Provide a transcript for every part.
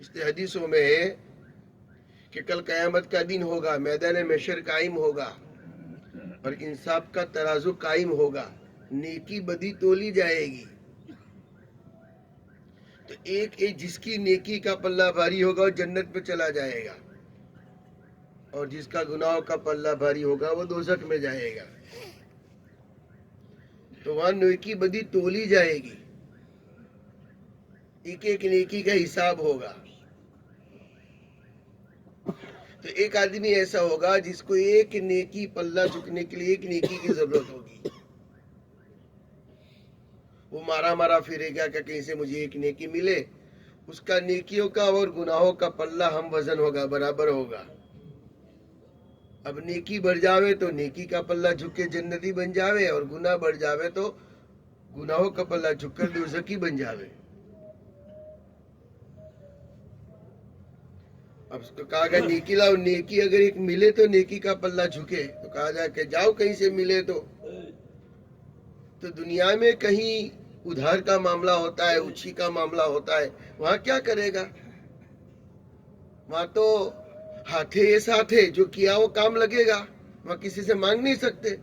اس لیے حدیثوں میں ہے کہ کل قیامت کا دن ہوگا، میدان محشر قائم ہوگا اور انصاف کا ترازو قائم ہوگا، نیکی بدی تولی جائے گی. تو ایک جس کی نیکی کا پلہ بھاری ہوگا وہ جنت میں چلا جائے گا، اور جس کا گناہوں کا پلہ بھاری ہوگا وہ دوزخ میں جائے گا. تو وہاں نیکی بدی تولی جائے گی، ایک نیکی کا حساب ہوگا. تو ایک آدمی ایسا ہوگا جس کو ایک نیکی پلہ جھکنے کے لیے ایک نیکی کی ضرورت ہوگی. وہ مارا پھرے گا کہ کہیں سے مجھے ایک نیکی ملے. اس کا نیکیوں کا اور گناہوں کا پلہ ہم وزن ہوگا، برابر ہوگا. اب نیکی بڑھ جاوے تو نیکی کا پلہ جھک کے جنتی بن جاوے، اور گناہ بڑھ جاوے تو گناہوں کا پلہ جھک کر دوزخی بن جاوے. اب تو کہا گیا نیکی لاؤ، نیکی اگر ایک ملے تو نیکی کا پلہ جھکے، تو کہا جائے کہ جاؤ کہیں سے ملے تو دنیا میں کہیں ادھار کا معاملہ ہوتا ہے، اچھی کا معاملہ ہوتا ہے، وہاں کیا کرے گا؟ وہاں تو ہاتھے یہ ساتھے جو کیا وہ کام لگے گا، وہاں کسی سے مانگ نہیں سکتے.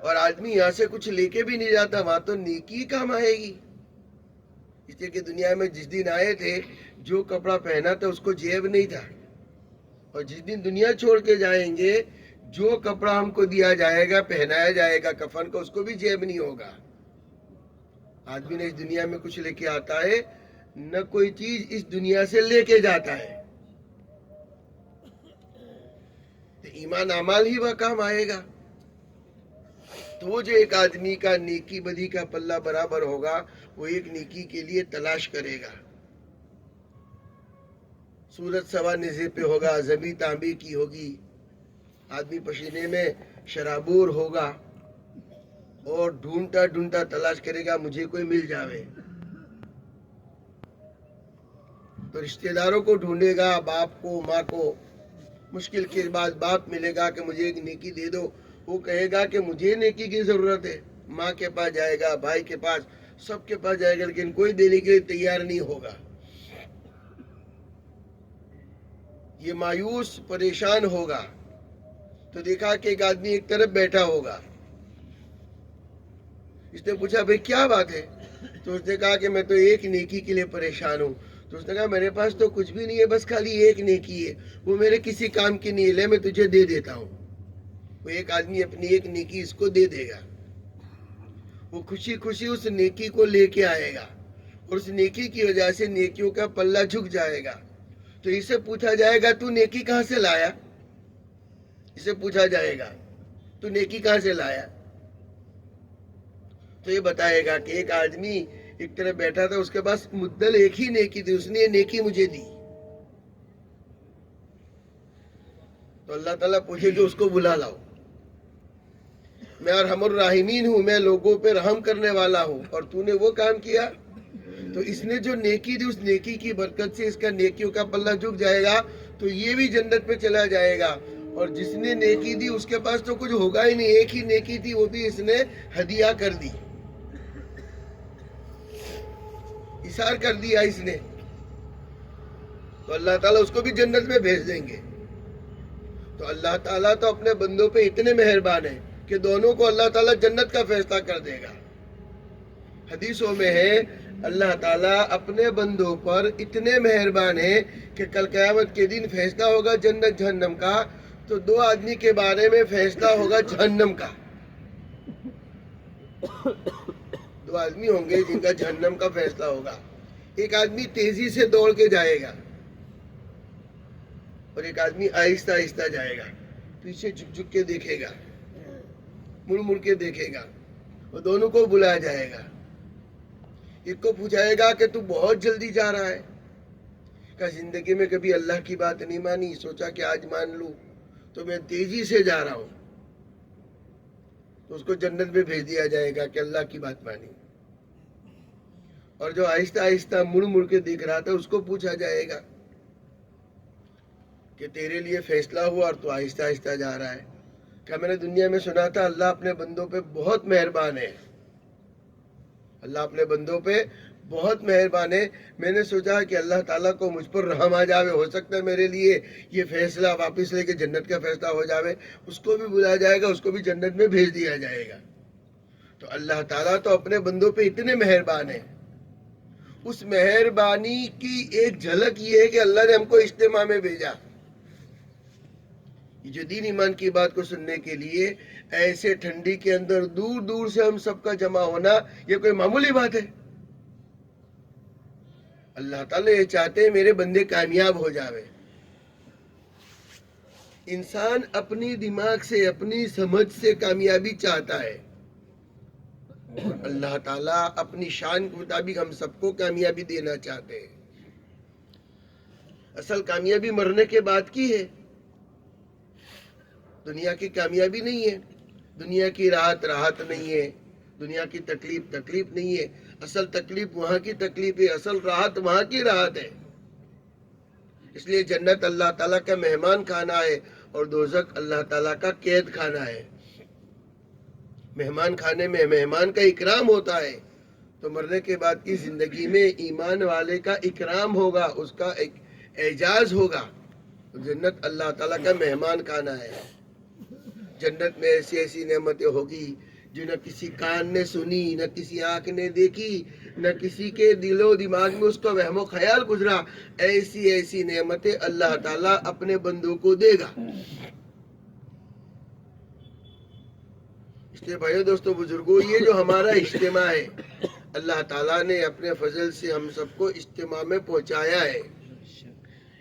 اور آدمی یہاں سے کچھ لے کے بھی نہیں جاتا، وہاں تو نیکی کام آئے گی. اس لیے کہ دنیا میں جس دن آئے تھے جو کپڑا پہنا تھا اس کو جیب نہیں تھا، اور جس دن دنیا چھوڑ کے جائیں گے جو کپڑا ہم کو دیا جائے گا، پہنایا جائے گا کفن کو، اس کو بھی جیب نہیں ہوگا. آدمی نے اس دنیا میں کچھ لے کے آتا ہے، نہ کوئی چیز اس دنیا سے لے کے جاتا ہے. تو ایمان اعمال ہی وہ کام آئے گا. تو وہ جو ایک آدمی کا نیکی بدی کا پلہ برابر ہوگا، وہ ایک نیکی کے لیے تلاش کرے گا. سورج سوا نیزے پہ ہوگا، زمین تانبے کی ہوگی، آدمی پسینے میں شرابور ہوگا اور ڈھونڈتا ڈھونڈتا تلاش کرے گا مجھے کوئی مل جاوے. تو رشتہ داروں کو ڈھونڈے گا، باپ کو، ماں کو. مشکل کے بعد باپ ملے گا کہ مجھے ایک نیکی دے دو، وہ کہے گا کہ مجھے نیکی کی ضرورت ہے. ماں کے پاس جائے گا، بھائی کے پاس، سب کے پاس جائے گا، لیکن کوئی دینے کے لیے تیار نہیں ہوگا. یہ مایوس پریشان ہوگا. تو دیکھا کہ ایک آدمی ایک طرف بیٹھا ہوگا. اس نے پوچھا بھئی کیا بات ہے؟ تو اس نے کہا کہ میں تو ایک نیکی کے لیے پریشان ہوں. تو اس نے کہا میرے پاس تو کچھ بھی نہیں ہے، بس خالی ایک نیکی ہے، وہ میرے کسی کام کی نہیں ہے، لے میں تجھے دے دیتا ہوں. وہ ایک آدمی اپنی ایک نیکی اس کو دے دے گا. وہ خوشی خوشی اس نیکی کو لے کے آئے گا، اور اس نیکی کی وجہ سے نیکیوں کا پلہ جھک جائے گا. تو اسے پوچھا جائے گا تو نیکی کہاں سے لایا؟ اسے پوچھا جائے گا تو نیکی کہاں سے لایا؟ تو یہ بتائے گا کہ ایک آدمی ایک طرف بیٹھا تھا، اس کے پاس مدل ایک ہی نیکی تھی، اس نے یہ نیکی مجھے دی. تو اللہ تعالیٰ پوچھے کہ اس کو بلا لاؤ. میں ارحم الراحمین ہوں، میں لوگوں پہ رحم کرنے والا ہوں، اور تو نے وہ کام کیا. تو اس نے جو نیکی دی، اس نیکی کی برکت سے اس کا نیکیوں کا پلہ جھک جائے گا، تو یہ بھی جنت میں چلا جائے گا. اور جس نے نیکی دی اس کے پاس تو کچھ ہوگا ہی نہیں، ایک ہی نیکی تھی، وہ بھی اس نے ہدیہ کر دی، اثار کر دیا اس نے. تو اللہ تعالیٰ اس کو بھی جنت میں بھیج دیں گے. تو اللہ تعالیٰ تو اپنے بندوں پہ اتنے مہربان ہیں کہ دونوں کو اللہ تعالیٰ جنت کا فیصلہ کر دے گا. حدیثوں میں ہے اللہ تعالیٰ اپنے بندوں پر اتنے مہربان ہیں کہ کل قیامت کے دن فیصلہ ہوگا جنت جہنم کا، تو دو آدمی کے بارے میں فیصلہ ہوگا جہنم کا. دو آدمی ہوں گے جن کا جہنم کا فیصلہ ہوگا. ایک آدمی تیزی سے دوڑ کے جائے گا اور ایک آدمی آہستہ آہستہ جائے گا. پیچھے جھک جھک کے دیکھے گا، مڑ مڑ کے دیکھے گا، اور دونوں کو بلایا جائے گا. ایک کو پوچھائے گا کہ تو بہت جلدی جا رہا ہے، کہ زندگی میں کبھی اللہ کی بات نہیں مانی، سوچا کہ آج مان لوں، تو میں تیزی سے جا رہا ہوں. تو اس کو جنت میں بھیج دیا جائے گا کہ اللہ کی بات مانی. اور جو آہستہ آہستہ مڑ مڑ کے دیکھ رہا تھا اس کو پوچھا جائے گا کہ تیرے لیے فیصلہ ہوا اور تو آہستہ آہستہ جا رہا ہے. کہ میں نے دنیا میں سنا تھا اللہ اپنے بندوں پہ بہت مہربان ہے، اللہ اپنے بندوں پہ بہت مہربان ہے. میں نے سوچا کہ اللہ تعالیٰ کو مجھ پر رحم آ جاوے, ہو سکتا ہے میرے لیے یہ فیصلہ واپس لے کے جنت کا فیصلہ ہو جاوے, اس کو بھی بلا جائے گا, اس کو بھی جنت میں بھیج دیا جائے گا. تو اللہ تعالیٰ تو اپنے بندوں پہ اتنے مہربان ہیں. اس مہربانی کی ایک جھلک یہ ہے کہ اللہ نے ہم کو اجتماع میں بھیجا. جو دین ایمان کی بات کو سننے کے لیے ایسے ٹھنڈی کے اندر دور دور سے ہم سب کا جمع ہونا, یہ کوئی معمولی بات ہے؟ اللہ تعالیٰ یہ چاہتے ہیں میرے بندے کامیاب ہو جاوے. انسان اپنی دماغ سے, اپنی سمجھ سے کامیابی چاہتا ہے, اور اللہ تعالیٰ اپنی شان کے مطابق ہم سب کو کامیابی دینا چاہتے ہیں. اصل کامیابی مرنے کے بعد کی ہے, دنیا کی کامیابی نہیں ہے. دنیا کی راحت راحت نہیں ہے, دنیا کی تکلیف تکلیف نہیں ہے. اصل تکلیف وہاں کی تکلیف ہے, اصل راحت وہاں کی راحت ہے. اس لیے جنت اللہ تعالیٰ کا مہمان خانہ ہے اور دوزخ اللہ تعالیٰ کا قید خانہ ہے. مہمان خانے میں مہمان کا اکرام ہوتا ہے, تو مرنے کے بعد کی زندگی میں ایمان والے کا اکرام ہوگا, اس کا ایک اعزاز ہوگا. جنت اللہ تعالیٰ کا مہمان خانہ ہے. جنت میں ایسی ایسی نعمتیں ہوگی جو نہ کسی کان نے سنی, نہ کسی آنکھ نے دیکھی, نہ کسی کے دل و دماغ میں اس کا وہم و خیال گزرا. ایسی ایسی نعمتیں اللہ تعالیٰ اپنے بندوں کو دے گا. اس لیے بھائیو دوستو بزرگوں, یہ جو ہمارا اجتماع ہے, اللہ تعالیٰ نے اپنے فضل سے ہم سب کو اجتماع میں پہنچایا ہے.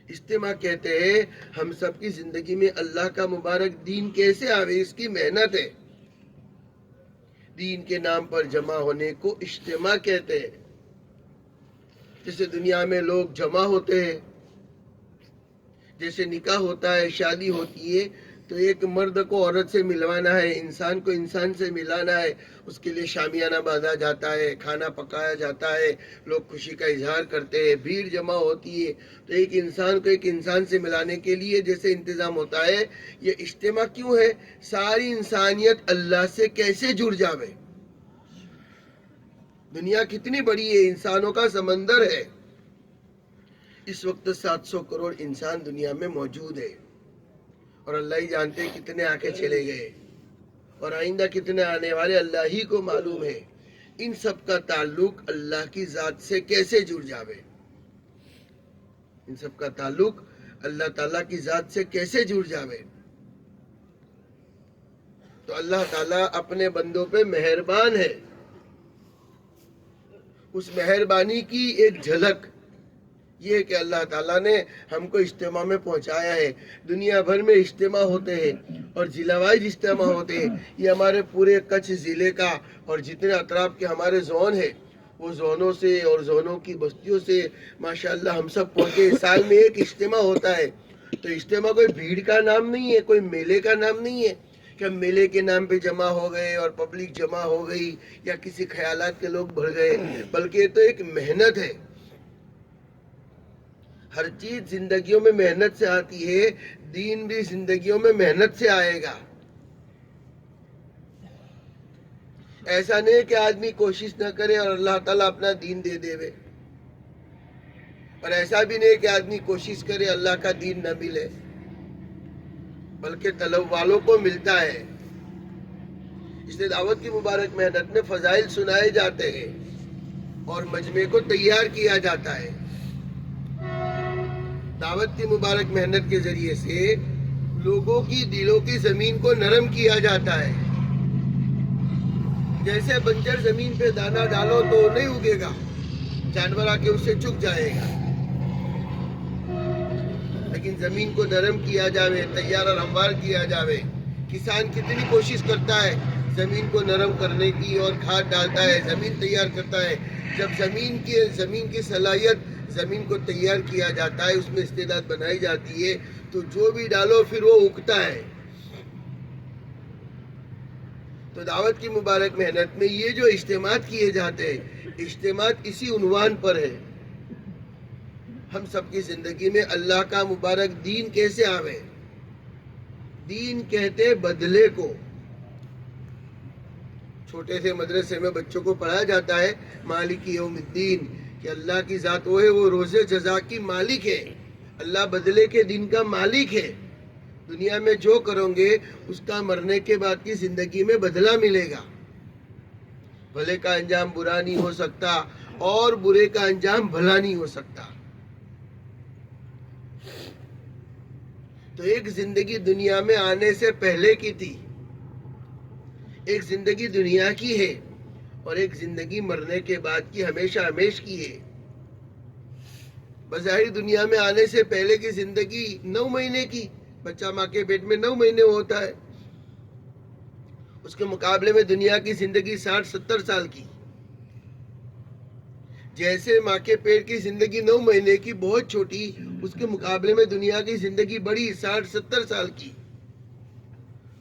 اجتماع کہتے ہیں ہم سب کی زندگی میں اللہ کا مبارک دین کیسے آوے, اس کی محنت ہے. دین کے نام پر جمع ہونے کو اجتماع کہتے ہیں. جیسے دنیا میں لوگ جمع ہوتے ہیں, جیسے نکاح ہوتا ہے, شادی ہوتی ہے, تو ایک مرد کو عورت سے ملوانا ہے, انسان کو انسان سے ملانا ہے, اس کے لیے شامیانہ باندھا جاتا ہے, کھانا پکایا جاتا ہے, لوگ خوشی کا اظہار کرتے ہیں, بھیڑ جمع ہوتی ہے. تو ایک انسان کو ایک انسان سے ملانے کے لیے جیسے انتظام ہوتا ہے, یہ اجتماع کیوں ہے؟ ساری انسانیت اللہ سے کیسے جڑ جاوے. دنیا کتنی بڑی ہے, انسانوں کا سمندر ہے. اس وقت 700 کروڑ انسان دنیا میں موجود ہے, اور اللہ ہی جانتے ہیں کتنے آ کے چلے گئے, اور آئندہ کتنے آنے والے اللہ ہی کو معلوم ہے. ان سب کا تعلق اللہ کی ذات سے کیسے جڑ جاوے, ان سب کا تعلق اللہ تعالیٰ کی ذات سے کیسے جڑ جاوے. تو اللہ تعالیٰ اپنے بندوں پہ مہربان ہے. اس مہربانی کی ایک جھلک یہ کہ اللہ تعالیٰ نے ہم کو اجتماع میں پہنچایا ہے. دنیا بھر میں اجتماع ہوتے ہیں اور ضلع وائز اجتماع ہوتے ہیں. یہ ہمارے پورے کچھ ضلع کا اور جتنے اطراف کے ہمارے زون ہیں, وہ زونوں سے اور زونوں کی بستیوں سے ماشاءاللہ ہم سب پہنچے. سال میں ایک اجتماع ہوتا ہے. تو اجتماع کوئی بھیڑ کا نام نہیں ہے, کوئی میلے کا نام نہیں ہے کہ ہم میلے کے نام پہ جمع ہو گئے اور پبلک جمع ہو گئی یا کسی خیالات کے لوگ بڑھ گئے, بلکہ یہ تو ایک محنت ہے. ہر چیز زندگیوں میں محنت سے آتی ہے, دین بھی زندگیوں میں محنت سے آئے گا. ایسا نہیں کہ آدمی کوشش نہ کرے اور اللہ تعالیٰ اپنا دین دے دے, اور ایسا بھی نہیں کہ آدمی کوشش کرے اللہ کا دین نہ ملے, بلکہ طلب والوں کو ملتا ہے. اس لیے دعوت کی مبارک محنت میں فضائل سنائے جاتے ہیں اور مجمع کو تیار کیا جاتا ہے. دعوت کی مبارک محنت کے ذریعے سے لوگوں کی دلوں کی زمین کو نرم کیا جاتا ہے. جیسے بنجر زمین پہ دانا ڈالو تو نہیں اگے گا, جانور آ کے اسے چک جائے گا. لیکن زمین کو نرم کیا جاوے, تیار اور ہموار کیا جاوے. کسان کتنی کوشش کرتا ہے زمین کو نرم کرنے کی, اور کھاد ڈالتا ہے, زمین تیار کرتا ہے. جب زمین کی صلاحیت, زمین کو تیار کیا جاتا ہے, اس میں استعداد بنائی جاتی ہے, تو جو بھی ڈالو پھر وہ اگتا ہے. تو دعوت کی مبارک محنت میں یہ جو اجتماعات کیے جاتے ہیں, اجتماعات اسی عنوان پر ہے, ہم سب کی زندگی میں اللہ کا مبارک دین کیسے آوے. دین کہتے بدلے کو. چھوٹے سے مدرسے میں بچوں کو پڑھایا جاتا ہے مالک یوم الدین، کہ اللہ کی ذات وہ ہے، وہ روز جزا کی مالک ہے، اللہ بدلے کے دن کا مالک ہے۔ دنیا میں جو کرو گے اس کا مرنے کے بعد کی زندگی میں بدلہ ملے گا۔ بھلے کا انجام برا نہیں ہو سکتا اور برے کا انجام بھلا نہیں ہو سکتا۔ تو ایک زندگی دنیا میں آنے سے پہلے کی تھی، ایک زندگی دنیا کی ہے، اور ایک زندگی مرنے کے بعد کی ہمیشہ ہمیش کی ہے۔ بظاہر دنیا میں آنے سے پہلے کی زندگی 9 مہینے کی، بچہ ماں کے پیٹ میں 9 مہینے ہوتا ہے، اس کے مقابلے میں دنیا کی زندگی 60-70 سال کی۔ جیسے ماں کے پیٹ کی زندگی 9 مہینے کی بہت چھوٹی، اس کے مقابلے میں دنیا کی زندگی بڑی 60-70 سال کی۔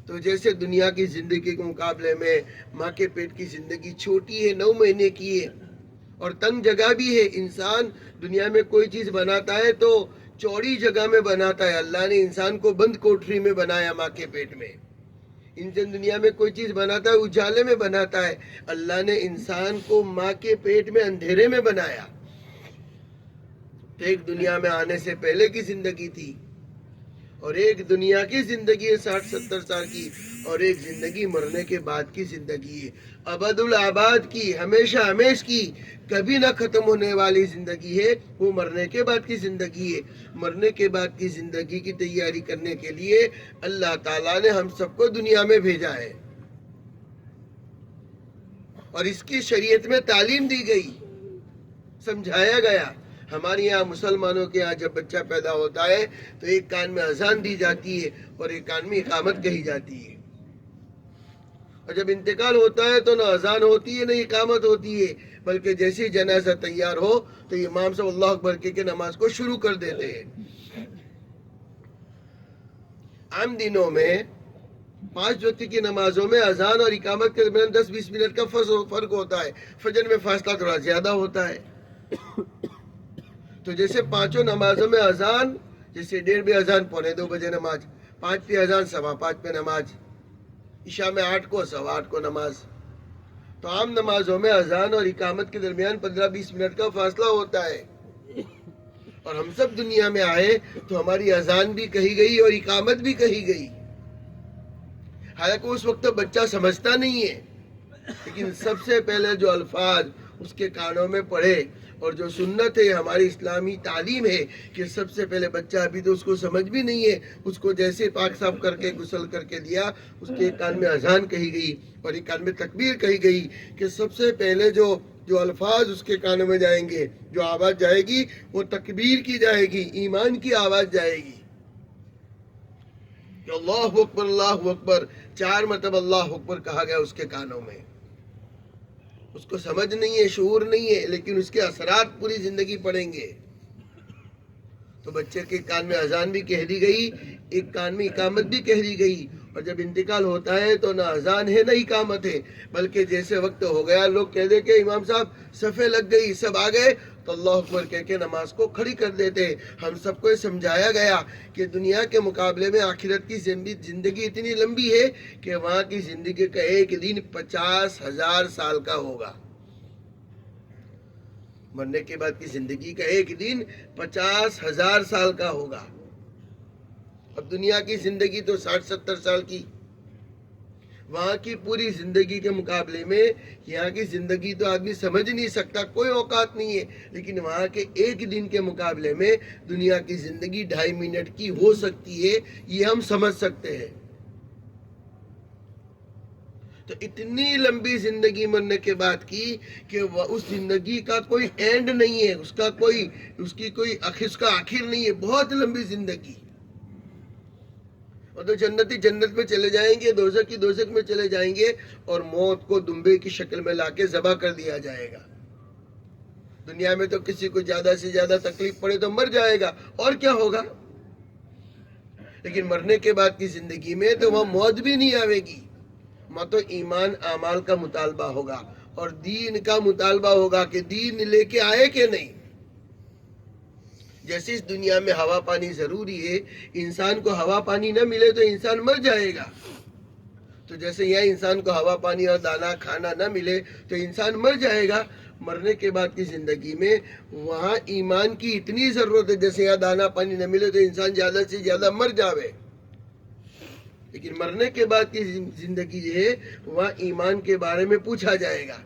تو جیسے دنیا کی زندگی کے مقابلے میں ماں کے پیٹ کی زندگی چھوٹی ہے، 9 مہینے کی ہے، اور تنگ جگہ بھی ہے۔ انسان دنیا میں کوئی چیز بناتا ہے تو چوڑی جگہ میں بناتا ہے، اللہ نے انسان کو بند کوٹری میں بنایا ماں کے پیٹ میں۔ انسان دنیا میں کوئی چیز بناتا ہے اجالے میں بناتا ہے، اللہ نے انسان کو ماں کے پیٹ میں اندھیرے میں بنایا۔ تو ایک دنیا میں آنے سے پہلے کی زندگی تھی، اور ایک دنیا کی زندگی ہے 60-70 سال کی، اور ایک زندگی مرنے کے بعد کی زندگی ہے، ابد الآباد کی، ہمیشہ ہمیش کی، کبھی نہ ختم ہونے والی زندگی ہے، وہ مرنے کے بعد کی زندگی ہے۔ مرنے کے بعد کی زندگی کی تیاری کرنے کے لیے اللہ تعالیٰ نے ہم سب کو دنیا میں بھیجا ہے، اور اس کی شریعت میں تعلیم دی گئی، سمجھایا گیا۔ ہمارے یہاں مسلمانوں کے یہاں جب بچہ پیدا ہوتا ہے تو ایک کان میں اذان دی جاتی ہے اور ایک کان میں اقامت کہی جاتی ہے، اور جب انتقال ہوتا ہے تو نہ اذان ہوتی ہے نہ اقامت ہوتی ہے، بلکہ جیسے جنازہ تیار ہو تو امام صاحب اللہ اکبر کہہ کے نماز کو شروع کر دیتے ہیں۔ عام دنوں میں 5 وقت کی نمازوں میں اذان اور اقامت کے درمیان 10-20 منٹ کا فرق ہوتا ہے، فجر میں فاصلہ تھوڑا زیادہ ہوتا ہے۔ تو جیسے 5 نمازوں میں اذان، جیسے 1:30 بجے اذان، 2:45 بجے نماز، 5 پہ اذان، 5:15 پہ نماز، عشاء میں 8 کو، 8:15 کو نماز۔ تو عام نمازوں میں اذان اور اقامت کے درمیان 15-20 منٹ کا فاصلہ ہوتا ہے، اور ہم سب دنیا میں آئے تو ہماری اذان بھی کہی گئی اور اقامت بھی کہی گئی۔ حالانکہ اس وقت بچہ سمجھتا نہیں ہے، لیکن سب سے پہلے جو الفاظ اس کے کانوں میں پڑے، اور جو سنت ہے، ہماری اسلامی تعلیم ہے کہ سب سے پہلے بچہ، ابھی تو اس کو سمجھ بھی نہیں ہے، اس کو جیسے پاک صاف کر کے غسل کر کے دیا، اس کے ایک کان میں اذان کہی گئی اور ایک کان میں تکبیر کہی گئی، کہ سب سے پہلے جو الفاظ اس کے کانوں میں جائیں گے، جو آواز جائے گی وہ تکبیر کی جائے گی، ایمان کی آواز جائے گی، کہ اللہ اکبر اللہ اکبر، 4 مرتبہ اللہ اکبر کہا گیا اس کے کانوں میں۔ اس کو سمجھ نہیں ہے، شعور نہیں ہے، لیکن اس کے اثرات پوری زندگی پڑیں گے۔ تو بچے کے کان میں اذان بھی کہہ دی گئی، ایک کان میں اقامت بھی کہہ دی گئی، اور جب انتقال ہوتا ہے تو نہ اذان ہے نہ اقامت ہے، بلکہ جیسے وقت ہو گیا لوگ کہہ دے کہ امام صاحب صفیں لگ گئی، سب آ گئے، تو اللہ اکبر کہہ کے نماز کو کھڑی کر دیتے۔ ہم سب کو یہ سمجھایا گیا کہ دنیا کے مقابلے میں آخرت کی زندگی اتنی لمبی ہے کہ وہاں کی زندگی کا ایک دن 50,000 سال کا ہوگا۔ مرنے کے بعد کی زندگی کا ایک دن 50,000 سال کا ہوگا۔ اب دنیا کی زندگی تو 60-70 سال کی، وہاں کی پوری زندگی کے مقابلے میں یہاں کی زندگی تو آدمی سمجھ نہیں سکتا، کوئی اوقات نہیں ہے، لیکن وہاں کے ایک دن کے مقابلے میں دنیا کی زندگی 2.5 منٹ کی ہو سکتی ہے، یہ ہم سمجھ سکتے ہیں۔ تو اتنی لمبی زندگی مرنے کے بعد کی کہ اس زندگی کا کوئی اینڈ نہیں ہے، اس کا آخر نہیں ہے، بہت لمبی زندگی۔ اور تو جنتی جنت میں چلے جائیں گے، دوزخی دوزخ میں چلے جائیں گے، اور موت کو دمبے کی شکل میں لا کے ذبح کر دیا جائے گا۔ دنیا میں تو کسی کو زیادہ سے زیادہ تکلیف پڑے تو مر جائے گا، اور کیا ہوگا، لیکن مرنے کے بعد کی زندگی میں تو وہاں موت بھی نہیں آئے گی، وہاں تو ایمان اعمال کا مطالبہ ہوگا اور دین کا مطالبہ ہوگا کہ دین لے کے آئے کہ نہیں۔ جیسے اس دنیا میں ہوا پانی ضروری ہے، انسان کو ہوا پانی نہ ملے تو انسان مر جائے گا، تو تو جیسے یہاں انسان کو ہوا پانی اور دانا کھانا نہ ملے تو انسان مر جائے گا. مرنے کے بعد کی زندگی میں وہاں ایمان کی اتنی ضرورت ہے. جیسے یہاں دانا پانی نہ ملے تو انسان زیادہ سے زیادہ مر جاوے, لیکن مرنے کے بعد کی زندگی جو ہے وہاں ایمان کے بارے میں پوچھا جائے گا.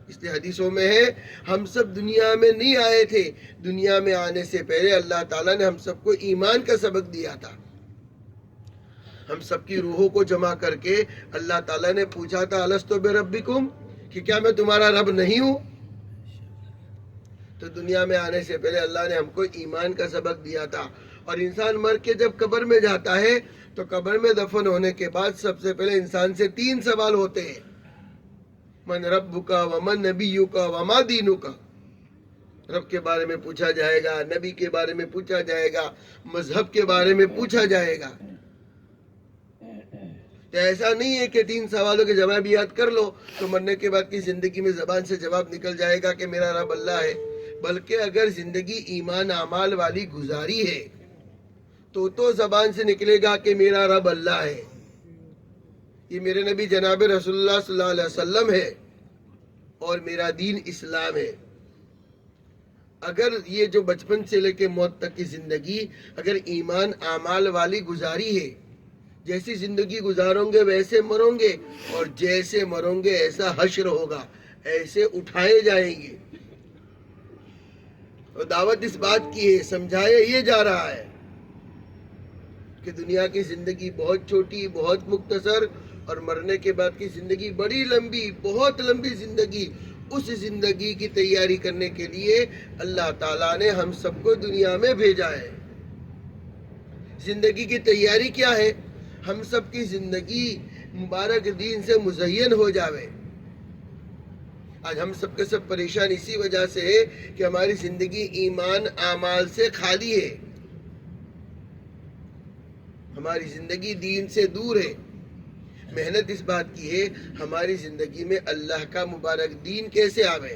اس لیے حدیثوں میں ہے ہم سب دنیا میں نہیں آئے تھے, دنیا میں آنے سے پہلے اللہ تعالیٰ نے ہم سب کو ایمان کا سبق دیا تھا. ہم سب کی روحوں کو جمع کر کے اللہ تعالیٰ نے پوچھا تھا الستو بربکم, کہ کیا میں تمہارا رب نہیں ہوں. تو دنیا میں آنے سے پہلے اللہ نے ہم کو ایمان کا سبق دیا تھا. اور انسان مر کے جب قبر میں جاتا ہے تو قبر میں دفن ہونے کے بعد سب سے پہلے انسان سے 3 سوال ہوتے ہیں. من ربک ومن نبیک وما دینک. رب کے بارے میں پوچھا جائے گا, نبی کے بارے میں پوچھا جائے گا, مذہب کے بارے میں پوچھا جائے گا. تو ایسا نہیں ہے کہ 3 سوالوں کے جواب یاد کر لو تو مرنے کے بعد کی زندگی میں زبان سے جواب نکل جائے گا کہ میرا رب اللہ ہے. بلکہ اگر زندگی ایمان اعمال والی گزاری ہے تو زبان سے نکلے گا کہ میرا رب اللہ ہے, یہ میرے نبی جناب رسول اللہ صلی اللہ علیہ وسلم ہے اور میرا دین اسلام ہے. اگر یہ جو بچپن سے لے کے موت تک کی زندگی اگر ایمان اعمال والی گزاری ہے, جیسی زندگی گزاروں گے ویسے مروں گے, اور جیسے مروں گے ایسا حشر ہوگا, ایسے اٹھائے جائیں گے. اور دعوت اس بات کی ہے, سمجھایا یہ جا رہا ہے کہ دنیا کی زندگی بہت چھوٹی, بہت مختصر, اور مرنے کے بعد کی زندگی بڑی لمبی, بہت لمبی زندگی. اس زندگی کی تیاری کرنے کے لیے اللہ تعالیٰ نے ہم سب کو دنیا میں بھیجا ہے. زندگی کی تیاری کیا ہے؟ ہم سب کی زندگی مبارک دین سے مزین ہو جاوے. آج ہم سب کے سب پریشان اسی وجہ سے ہے کہ ہماری زندگی ایمان اعمال سے خالی ہے, ہماری زندگی دین سے دور ہے. محنت اس بات کی ہے ہماری زندگی میں اللہ کا مبارک دین کیسے آوے.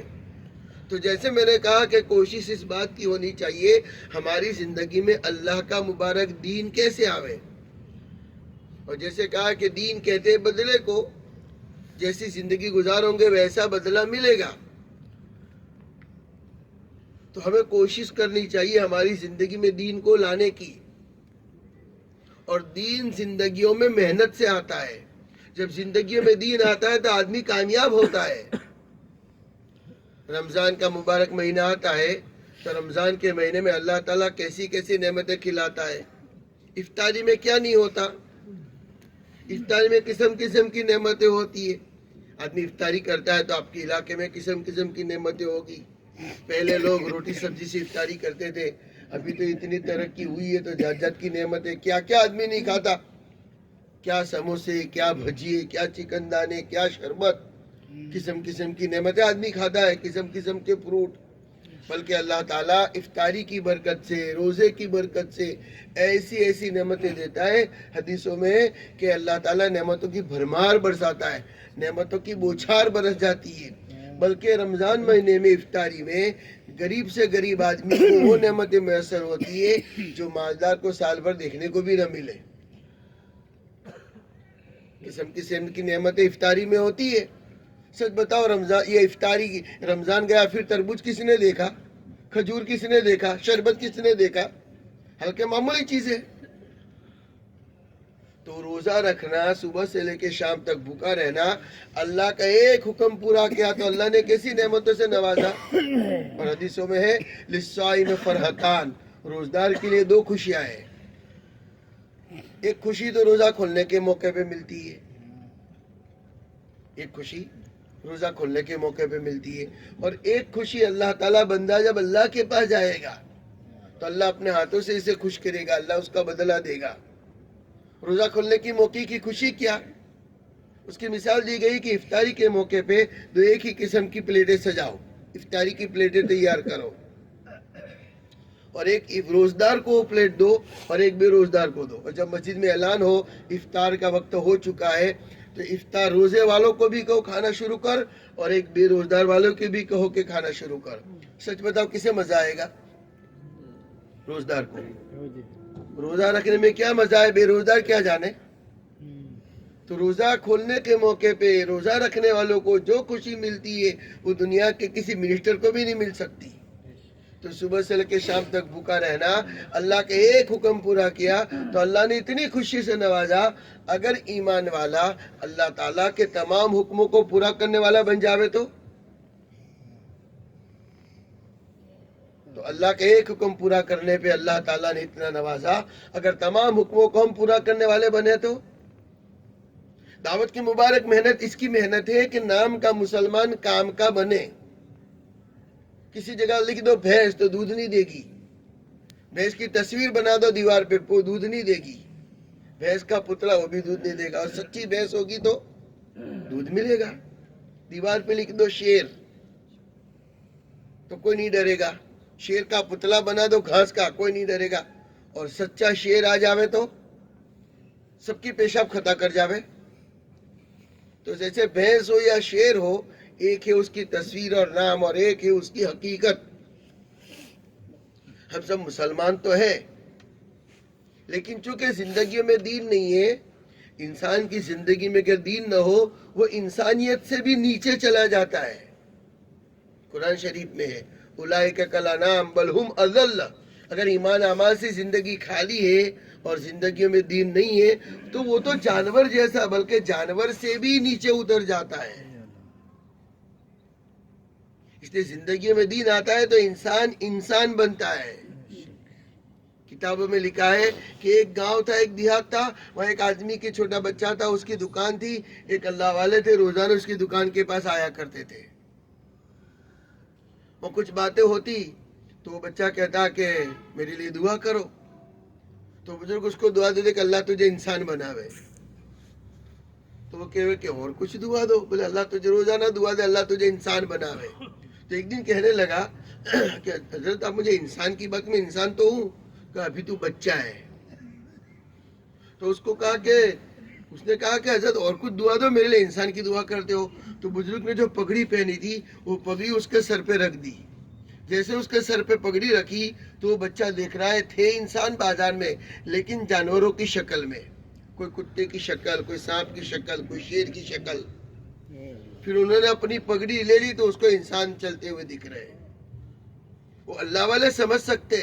تو جیسے میں نے کہا کہ کوشش اس بات کی ہونی چاہیے ہماری زندگی میں اللہ کا مبارک دین کیسے آوے. اور جیسے کہا کہ دین کہتے ہیں بدلے کو, جیسی زندگی گزاروں گے ویسا بدلہ ملے گا. تو ہمیں کوشش کرنی چاہیے ہماری زندگی میں دین کو لانے کی. اور دین زندگیوں میں محنت سے آتا ہے. جب زندگیوں میں دین آتا ہے تو آدمی کامیاب ہوتا ہے. رمضان کا مبارک مہینہ آتا ہے تو رمضان کے مہینے میں اللہ تعالیٰ کیسی کیسی نعمتیں کھلاتا ہے. افطاری میں کیا نہیں ہوتا, افطاری میں قسم قسم کی نعمتیں ہوتی ہے. آدمی افطاری کرتا ہے تو آپ کے علاقے میں قسم قسم کی نعمتیں ہوگی. پہلے لوگ روٹی سبزی سے افطاری کرتے تھے, ابھی تو اتنی ترقی ہوئی ہے تو جات جات کی نعمتیں, کیا کیا آدمی نہیں کھاتا, کیا سموسے, کیا بھجیے, کیا چکن دانے, کیا شربت, قسم قسم کی نعمتیں آدمی کھاتا ہے, قسم قسم کے فروٹ. بلکہ اللہ تعالیٰ افطاری کی برکت سے, روزے کی برکت سے ایسی ایسی نعمتیں دیتا ہے. حدیثوں میں کہ اللہ تعالیٰ نعمتوں کی بھرمار برساتا ہے, نعمتوں کی بوچھار برس جاتی ہے. بلکہ رمضان مہینے میں افطاری میں غریب سے غریب آدمی کو وہ نعمتیں میسر ہوتی ہے جو مالدار کو سال بھر دیکھنے کو بھی نہ ملے. قسم قسم کی نعمتیں افطاری میں ہوتی ہے. سچ بتاؤ, رمضان یہ افطاری کی رمضان گیا پھر تربوز کس نے دیکھا, کھجور کس نے دیکھا, شربت کس نے دیکھا, ہلکے معمولی چیزیں. تو روزہ رکھنا, صبح سے لے کے شام تک بھوکا رہنا, اللہ کا ایک حکم پورا کیا تو اللہ نے کیسی نعمتوں سے نوازا. اور حدیثوں میں ہے للصائم فرحتان, روزدار کے لیے 2 خوشیاں ہیں. ایک خوشی تو روزہ کھولنے کے موقع پہ ملتی ہے, ایک خوشی روزہ کھولنے کے موقع پہ ملتی ہے, اور ایک خوشی اللہ تعالیٰ بندہ جب اللہ کے پاس جائے گا تو اللہ اپنے ہاتھوں سے اسے خوش کرے گا, اللہ اس کا بدلہ دے گا. روزہ کھولنے کی موقع کی خوشی کیا, اس کی مثال دی گئی کہ افطاری کے موقع پہ 2 ایک ہی قسم کی پلیٹیں سجاؤ, افطاری کی پلیٹیں تیار کرو, اور ایک روزدار کو پلیٹ دو اور ایک بے روزدار کو دو. اور جب مسجد میں اعلان ہو افطار کا وقت ہو چکا ہے تو افطار روزے والوں کو بھی کہو کھانا شروع کر, اور ایک بے روزدار والوں کو بھی کہو کہ کھانا شروع کر. سچ بتاؤ کسے مزہ آئے گا؟ روزدار کو. روزہ رکھنے میں کیا مزہ ہے, بے روزدار کیا جانے. تو روزہ کھولنے کے موقع پہ روزہ رکھنے والوں کو جو خوشی ملتی ہے وہ دنیا کے کسی منسٹر کو بھی نہیں مل سکتی. تو صبح سے لے کے شام تک بھوکا رہنا، اللہ کے ایک حکم پورا کیا تو اللہ نے اتنی خوشی سے نوازا. اگر ایمان والا اللہ تعالیٰ کے تمام حکموں کو پورا کرنے والا بن جاوے تو اللہ کے ایک حکم پورا کرنے پہ اللہ تعالیٰ نے اتنا نوازا. اگر تمام حکموں کو ہم پورا کرنے والے بنے تو دعوت کی مبارک محنت اس کی محنت ہے کہ نام کا مسلمان کام کا بنے. کسی جگہ لکھ دو بھینس تو دودھ نہیں دے گی، بھینس کی تصویر بنا دو دیوار پہ وہ دودھ نہیں دے گی، بھینس کا پتلا وہ بھی دودھ نہیں دے گا. اور سچی بھینس ہوگی تو دودھ ملے گا. دیوار پہ لکھ دو شیر تو کوئی نہیں ڈرے گا، شیر کا پتلا بنا دو گھاس کا کوئی نہیں ڈرے گا. اور سچا شیر آ جاوے تو سب کی پیشاب خطا کر جاوے. تو جیسے بھینس ہو یا شیر ہو، ایک ہے اس کی تصویر اور نام اور ایک ہے اس کی حقیقت. ہم سب مسلمان تو ہے لیکن چونکہ زندگیوں میں دین نہیں ہے. انسان کی زندگی میں اگر دین نہ ہو وہ انسانیت سے بھی نیچے چلا جاتا ہے. قرآن شریف میں ہے اولئک کالانعام بل ہم اضل. اگر ایمان اعمال سے زندگی خالی ہے اور زندگیوں میں دین نہیں ہے تو وہ تو جانور جیسا بلکہ جانور سے بھی نیچے اتر جاتا ہے. اس لیے زندگیوں میں دین آتا ہے تو انسان بنتا ہے. کتابوں میں لکھا ہے کہ ایک گاؤں تھا، ایک دیہات تھا، وہاں ایک آدمی کے چھوٹا بچہ تھا، اس کی دکان تھی. ایک اللہ والے تھے، روزانہ اس کی دکان کے پاس آیا کرتے تھے. وہ کچھ باتیں ہوتی تو وہ بچہ کہتا کہ میرے لیے دعا کرو. تو بزرگ اس کو دعا دیتے کہ اللہ تجھے انسان بناوے. تو وہ کہے کہ اور کچھ دعا دو. بولے اللہ تجھے روزانہ دعا دے اللہ تجھے انسان بناوے. تو ایک دن کہنے لگا کہ حضرت آپ مجھے انسان کی بات، میں انسان تو ہوں کہ ابھی تو بچہ ہے. تو اس نے کہا کہ حضرت اور کچھ دعا دو، میرے لیے انسان کی دعا کرتے ہو. تو بزرگ نے جو پگڑی پہنی تھی وہ پگڑی اس کے سر پہ رکھ دی. جیسے اس کے سر پہ پگڑی رکھی تو وہ بچہ دیکھ رہا ہے تھے انسان بازار میں لیکن جانوروں کی شکل میں، کوئی کتے کی شکل، کوئی سانپ کی شکل، کوئی شیر کی شکل. پھر انہوں نے اپنی پگڑی لے لی تو اس کو انسان چلتے ہوئے دکھ رہے. وہ اللہ والے سمجھ سکتے،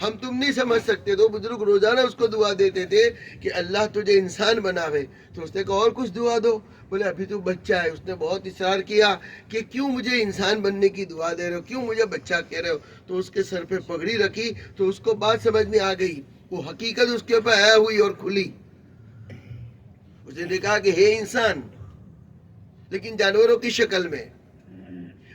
ہم تم نہیں سمجھ سکتے. تو بزرگ روزانہ اس کو دعا دیتے تھے کہ اللہ تجھے انسان بناوے. تو اس نے کہا اور کچھ دعا دو. بولے ابھی تو بچہ ہے. اس نے بہت اصرار کیا کہ کیوں مجھے انسان بننے کی دعا دے رہے ہو، کیوں مجھے بچہ کہہ رہے ہو. تو اس کے سر پہ پگڑی رکھی تو اس کو بات سمجھ میں آ گئی، وہ حقیقت اس کے اوپر آیا ہوئی اور کھلی. اس نے کہا کہ ہے انسان لیکن جانوروں کی شکل میں.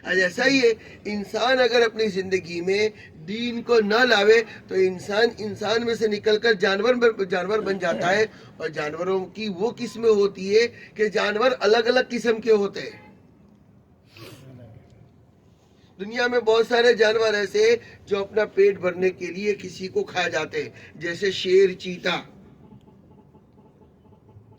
آج ایسا ہی ہے، انسان اگر اپنی زندگی میں دین کو نہ لاوے تو انسان میں سے نکل کر جانور بن جاتا ہے. اور جانوروں کی وہ قسمیں ہوتی ہے کہ جانور الگ الگ قسم کے ہوتے ہیں. دنیا میں بہت سارے جانور ایسے جو اپنا پیٹ بھرنے کے لیے کسی کو کھا جاتے ہیں، جیسے شیر، چیتا.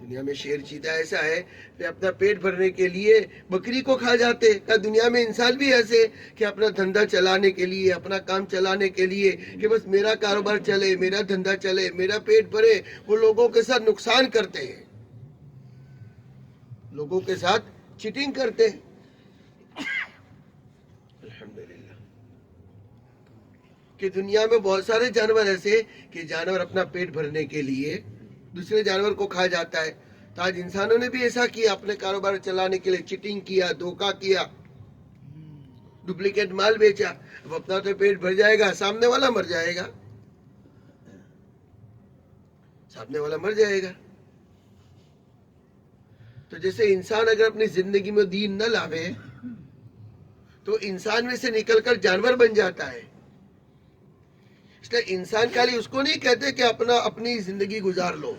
دنیا میں شیر، چیتا ایسا ہے کہ اپنا پیٹ بھرنے کے لیے بکری کو کھا جاتے. کیا دنیا میں انسان بھی ایسے کہ اپنا دھندا چلانے کے لیے، اپنا کام چلانے کے لیے کہ بس میرا کاروبار چلے، میرا دھندا چلے، میرا پیٹ بھرے، وہ لوگوں کے ساتھ نقصان کرتے ہیں، لوگوں کے ساتھ چیٹنگ کرتے ہیں. الحمدللہ کہ دنیا میں بہت سارے جانور ایسے کہ جانور اپنا پیٹ بھرنے کے لیے دوسرے جانور کو کھا جاتا ہے. تو آج انسانوں نے بھی ایسا کیا، اپنے کاروبار چلانے کے لیے چیٹنگ کیا، دھوکہ کیا، ڈپلیکیٹ مال بیچا. اب اپنا تو پیٹ بھر جائے گا، سامنے والا مر جائے گا، سامنے والا مر جائے گا. تو جیسے انسان اگر اپنی زندگی میں دین نہ لاوے تو انسان میں سے نکل کر جانور بن جاتا ہے. اس لیے انسان خالی اس کو نہیں کہتے کہ اپنی زندگی گزار لو.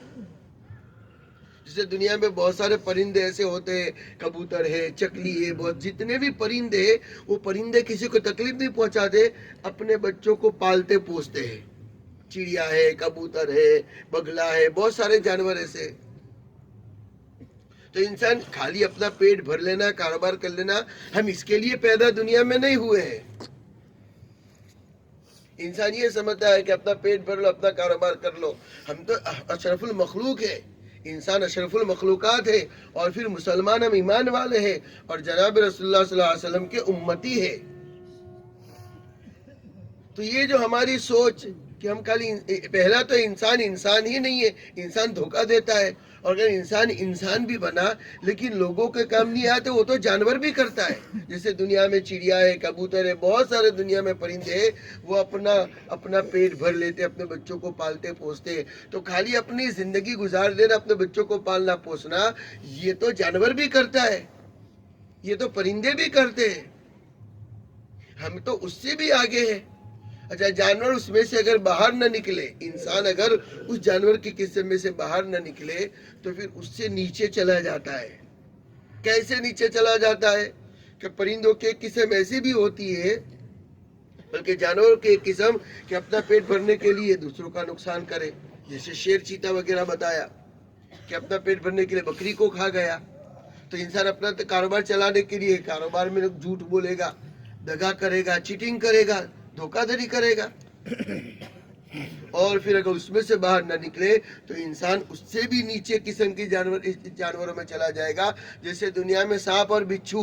جیسے دنیا میں بہت سارے پرندے ایسے ہوتے ہیں، کبوتر ہے، چکلی ہے، بہت جتنے بھی پرندے ہیں وہ پرندے کسی کو تکلیف نہیں پہنچاتے، اپنے بچوں کو پالتے پوستے ہیں. چڑیا ہے، کبوتر ہے، بگلا ہے، بہت سارے جانور ایسے. تو انسان خالی اپنا پیٹ بھر لینا، کاروبار کر لینا، ہم اس کے لیے پیدا دنیا میں نہیں ہوئے ہیں. انسان یہ سمجھتا ہے کہ اپنا پیٹ بھر لو، اپنا کاروبار کر لو. ہم تو اشرف المخلوق ہے. انسان اشرف المخلوقات ہے، اور پھر مسلمان ہم ایمان والے ہیں اور جناب رسول اللہ صلی اللہ علیہ وسلم کے امتی ہے۔ تو یہ جو ہماری سوچ کہ ہم خالی پہلا تو انسان ہی نہیں ہے، انسان دھوکہ دیتا ہے، اور اگر انسان بھی بنا لیکن لوگوں کے کام نہیں آتے، وہ تو جانور بھی کرتا ہے۔ جیسے دنیا میں چڑیا ہے، کبوتر ہے، بہت سارے دنیا میں پرندے ہیں، وہ اپنا پیٹ بھر لیتے، اپنے بچوں کو پالتے پوستے۔ تو خالی اپنی زندگی گزار دینا، اپنے بچوں کو پالنا پوسنا، یہ تو جانور بھی کرتا ہے، یہ تو پرندے بھی کرتے ہیں، ہم تو اس سے بھی آگے ہیں۔ اچھا، جانور اس میں سے اگر باہر نہ نکلے، انسان اگر اس جانور کی قسم میں سے باہر نہ نکلے تو پھر اس سے نیچے چلا جاتا ہے۔ کیسے نیچے چلا جاتا ہے؟ کہ پرندوں کی ایک قسم ایسی بھی ہوتی ہے، بلکہ جانوروں کی ایک قسم کہ اپنا پیٹ بھرنے کے لیے دوسروں کا نقصان کرے، جیسے شیر چیتا وغیرہ بتایا کہ اپنا پیٹ بھرنے کے لیے بکری کو کھا گیا۔ تو انسان اپنا کاروبار چلانے کے لیے کاروبار میں جھوٹ بولے گا، دغا کرے گا، چیٹنگ کرے گا، دھوکہ دھڑی کرے گا، اور پھر اگر اس میں سے باہر نہ نکلے تو انسان اس سے بھی نیچے قسم کی جانوروں میں چلا جائے گا۔ جیسے دنیا میں سانپ اور بچھو،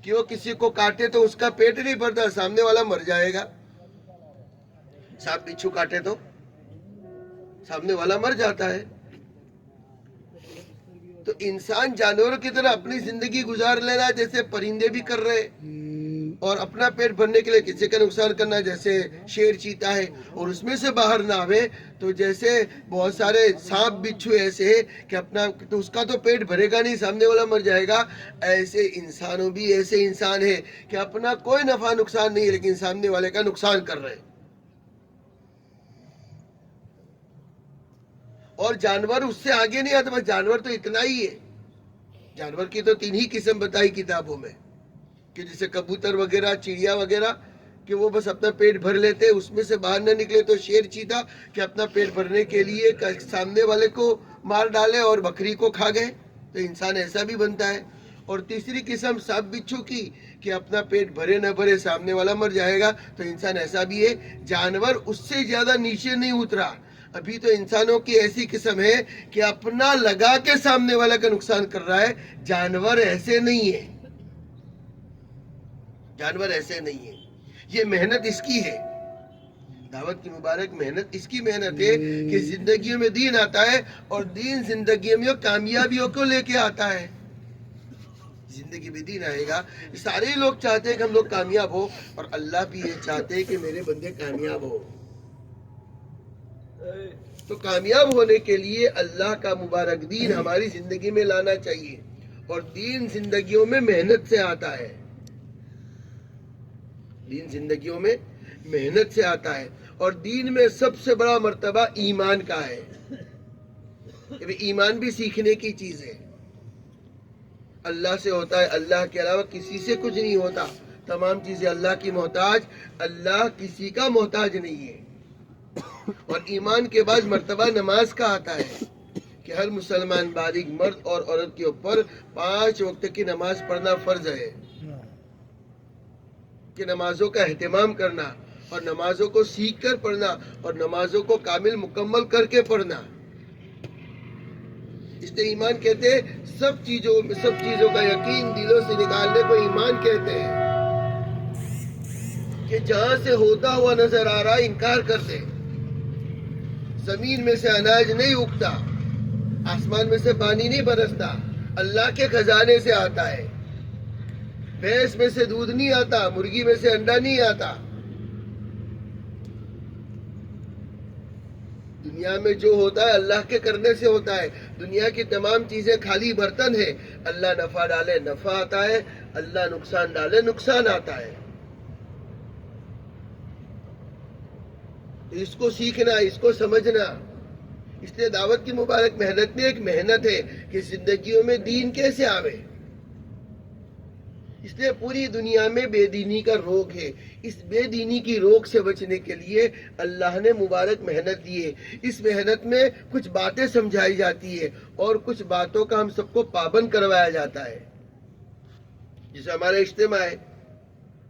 کہ وہ کسی کو کاٹے تو اس کا پیٹ نہیں بھرتا، سامنے والا مر جائے گا۔ سانپ بچھو کاٹے تو سامنے والا مر جاتا ہے۔ تو انسان جانوروں کی طرح اپنی زندگی گزار لینا جیسے پرندے بھی کر رہے، اور اپنا پیٹ بھرنے کے لیے کسی کا نقصان کرنا جیسے شیر چیتا ہے، اور اس میں سے باہر نہ آوے تو جیسے بہت سارے سانپ بچھو ایسے ہیں کہ تو اس کا تو پیٹ بھرے گا نہیں، سامنے والا مر جائے گا۔ ایسے انسانوں بھی ایسے انسان ہیں کہ اپنا کوئی نفع نقصان نہیں ہے لیکن سامنے والے کا نقصان کر رہے ہیں۔ اور جانور اس سے آگے نہیں آتا، بس جانور تو اتنا ہی ہے۔ جانور کی تو 3 ہی قسم بتائی کتابوں میں، کہ جیسے کبوتر وغیرہ، چڑیا وغیرہ، کہ وہ بس اپنا پیٹ بھر لیتے، اس میں سے باہر نہ نکلے۔ تو شیر چیتا کہ اپنا پیٹ بھرنے کے لیے سامنے والے کو مار ڈالے اور بکری کو کھا گئے، تو انسان ایسا بھی بنتا ہے۔ اور تیسری قسم سانپ بچھو کی کہ اپنا پیٹ بھرے نہ بھرے سامنے والا مر جائے گا، تو انسان ایسا بھی ہے۔ جانور اس سے زیادہ نیچے نہیں اترا، ابھی تو انسانوں کی ایسی قسم ہے کہ اپنا لگا کے سامنے والا کا نقصان کر رہا ہے۔ جانور ایسے نہیں ہے، جانور ایسے نہیں ہے۔ یہ محنت اس کی ہے، دعوت کی مبارک محنت اس کی محنت ہے کہ زندگیوں میں دین آتا ہے، اور دین زندگی میں کامیابیوں کو لے کے آتا ہے۔ زندگی میں دین آئے گا، سارے لوگ چاہتے ہیں کہ ہم لوگ کامیاب ہو، اور اللہ بھی یہ چاہتے ہیں کہ میرے بندے کامیاب ہو۔ تو کامیاب ہونے کے لیے اللہ کا مبارک دین ہماری زندگی میں لانا چاہیے، اور دین زندگیوں میں محنت سے آتا ہے، دین زندگیوں میں محنت سے آتا ہے۔ اور دین میں سب سے بڑا مرتبہ ایمان کا ہے۔ ایمان بھی سیکھنے کی چیز ہے، اللہ سے ہوتا ہے، اللہ کے علاوہ کسی سے کچھ نہیں ہوتا، تمام چیزیں اللہ کی محتاج، اللہ کسی کا محتاج نہیں ہے۔ اور ایمان کے بعد مرتبہ نماز کا آتا ہے کہ ہر مسلمان بالغ مرد اور عورت کے اوپر 5 وقت کی نماز پڑھنا فرض ہے، کہ نمازوں کا اہتمام کرنا، اور نمازوں کو سیکھ کر پڑھنا، اور نمازوں کو کامل مکمل کر کے پڑھنا۔ اس لیے ایمان کہتے ہیں سب چیزوں کا یقین دلوں سے نکالنے کو ایمان کہتے ہیں، کہ جہاں سے ہوتا ہوا نظر آ رہا انکار کرتے۔ زمین میں سے اناج نہیں اگتا، آسمان میں سے پانی نہیں برستا، اللہ کے خزانے سے آتا ہے۔ بھینس میں سے دودھ نہیں آتا، مرغی میں سے انڈا نہیں آتا۔ دنیا میں جو ہوتا ہے اللہ کے کرنے سے ہوتا ہے۔ دنیا کی تمام چیزیں خالی برتن ہے، اللہ نفع ڈالے نفع آتا ہے، اللہ نقصان ڈالے نقصان آتا ہے۔ اس کو سیکھنا، اس کو سمجھنا، اس لیے دعوت کی مبارک محنت میں ایک محنت ہے کہ زندگیوں میں دین کیسے آوے۔ اس لیے پوری دنیا میں بے دینی کا روگ ہے، اس بے دینی کی روگ سے بچنے کے لیے اللہ نے مبارک محنت دی ہے۔ اس محنت میں کچھ باتیں سمجھائی جاتی ہے، اور کچھ باتوں کا ہم سب کو پابند کروایا جاتا ہے۔ جیسے ہمارا اجتماع ہے،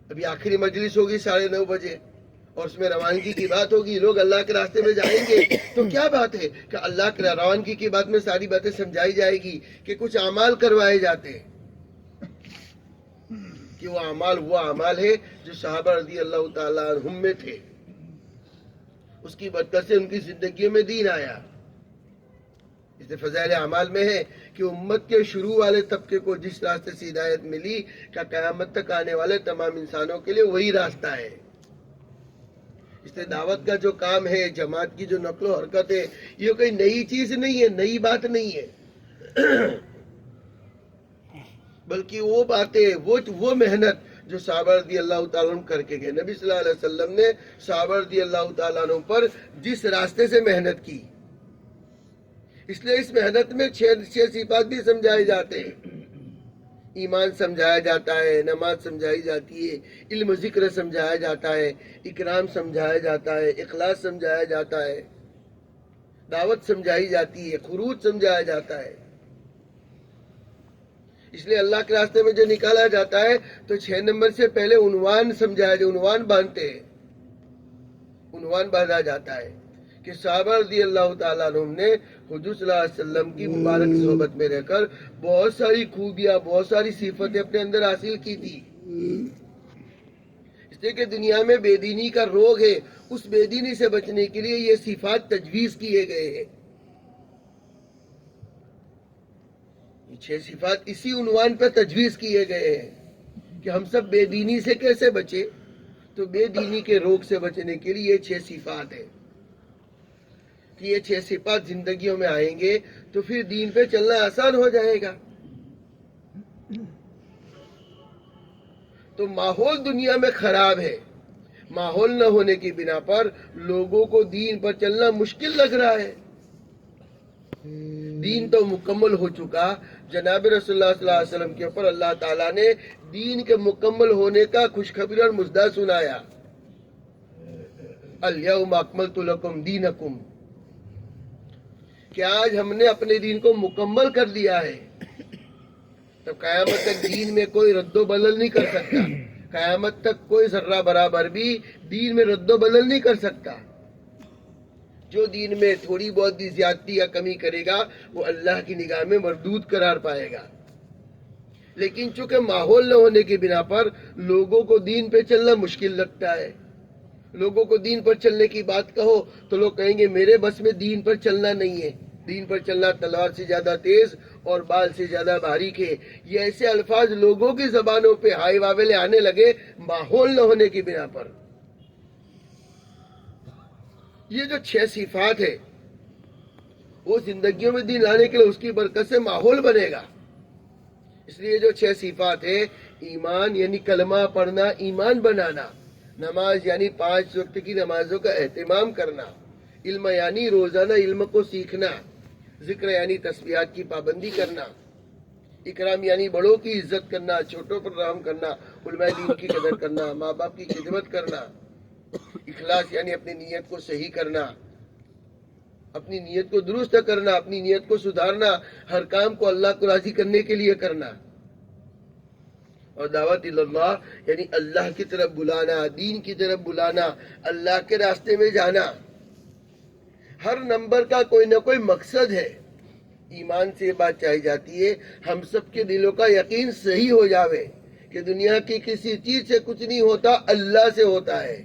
ابھی آخری مجلس ہوگی 9:30 بجے، اور اس میں روانگی کی بات ہوگی، لوگ اللہ کے راستے میں جائیں گے تو کیا بات ہے کہ اللہ کے روانگی کی بات میں ساری باتیں سمجھائی جائے گی کہ کچھ اعمال کروائے جاتے ہیں، کہ وہ اعمال ہے جو صحابہ رضی اللہ تعالیٰ عنہم میں تھے، اس کی برکت سے ان کی زندگیوں میں دین آیا۔ اس سے فضائل اعمال میں ہے کہ امت کے شروع والے طبقے کو جس راستے سے ہدایت ملی کہ قیامت تک آنے والے تمام انسانوں کے لیے وہی راستہ ہے۔ اس سے دعوت کا جو کام ہے، جماعت کی جو نقل و حرکت ہے، یہ کوئی نئی چیز نہیں ہے، نئی بات نہیں ہے، بلکہ وہ باتیں، وہ محنت جو صحابہ رضی اللہ تعالیٰ عنہ کر کے گئے۔ نبی صلی اللہ علیہ وسلم نے صحابہ رضی اللہ تعالیٰ عنہ پر جس راستے سے محنت کی، اس لیے اس محنت میں 6 صفات بھی سمجھائے جاتے ہیں۔ ایمان سمجھایا جاتا ہے، نماز سمجھائی جاتی ہے، علم و ذکر سمجھایا جاتا ہے، اکرام سمجھایا جاتا ہے، اخلاص سمجھایا جاتا ہے، دعوت سمجھائی جاتی ہے، خروج سمجھایا جاتا ہے۔ اس لیے اللہ کے راستے میں جو نکالا جاتا ہے تو 6 نمبر سے پہلے عنوان سمجھایا جاتا ہے، عنوان باندھتے ہیں، عنوان باندھا جاتا ہے کہ صحابہ رضی اللہ تعالیٰ عنہ نے حضور صلی اللہ علیہ وسلم کی مبارک صحبت میں رہ کر بہت ساری خوبیاں، بہت ساری صفتیں اپنے اندر حاصل کی تھی، اس لیے کہ دنیا میں بے دینی کا روگ ہے، اس بے دینی سے بچنے کے لیے یہ صفات تجویز کیے گئے ہیں۔ یہ 6 صفات اسی عنوان پر تجویز کیے گئے ہیں کہ ہم سب بے دینی سے کیسے بچے، تو بے دینی کے روگ سے بچنے کے لیے یہ 6 صفات ہیں کہ یہ 6 صفات زندگیوں میں آئیں گے تو پھر دین پہ چلنا آسان ہو جائے گا۔ تو ماحول دنیا میں خراب ہے، ماحول نہ ہونے کی بنا پر لوگوں کو دین پر چلنا مشکل لگ رہا ہے۔ دین تو مکمل ہو چکا، جناب رسول اللہ صلی اللہ علیہ وسلم کے اوپر اللہ تعالیٰ نے دین کے مکمل ہونے کا خوشخبری اور مژدہ سنایا، الیوم اکملت لکم دینکم، کہ آج ہم نے اپنے دین کو مکمل کر لیا ہے۔ تو قیامت تک دین میں کوئی رد و بدل نہیں کر سکتا، قیامت تک کوئی ذرہ برابر بھی دین میں رد و بدل نہیں کر سکتا۔ جو دین میں تھوڑی بہت بھی زیادتی یا کمی کرے گا وہ اللہ کی نگاہ میں مردود قرار پائے گا۔ لیکن چونکہ ماحول نہ ہونے کی بنا پر لوگوں کو دین پہ چلنا مشکل لگتا ہے، لوگوں کو دین پر چلنے کی بات کہو تو لوگ کہیں گے میرے بس میں دین پر چلنا نہیں ہے، دین پر چلنا تلوار سے زیادہ تیز اور بال سے زیادہ باریک ہے۔ یہ ایسے الفاظ لوگوں کی زبانوں پہ ہائی واویلے آنے لگے ماحول نہ ہونے کی بنا پر۔ یہ جو 6 صفات ہے وہ زندگیوں میں دین لانے کے لیے اس کی برکت سے ماحول بنے گا۔ اس لیے جو 6 صفات ہے، ایمان یعنی کلمہ پڑھنا، ایمان بنانا، نماز یعنی 5 وقت کی نمازوں کا اہتمام کرنا، علم یعنی روزانہ علم کو سیکھنا، ذکر یعنی تسبیحات کی پابندی کرنا، اکرام یعنی بڑوں کی عزت کرنا، چھوٹوں پر رحم کرنا، علماء دین کی قدر کرنا، ماں باپ کی خدمت کرنا، اخلاص یعنی اپنی نیت کو صحیح کرنا، اپنی نیت کو درست کرنا، اپنی نیت کو سدھارنا، ہر کام کو اللہ کو راضی کرنے کے لیے کرنا، اور دعوت اللہ یعنی اللہ کی طرف بلانا، دین کی طرف بلانا، اللہ کے راستے میں جانا۔ ہر نمبر کا کوئی نہ کوئی مقصد ہے۔ ایمان سے یہ بات چاہی جاتی ہے ہم سب کے دلوں کا یقین صحیح ہو جاوے کہ دنیا کی کسی چیز سے کچھ نہیں ہوتا، اللہ سے ہوتا ہے۔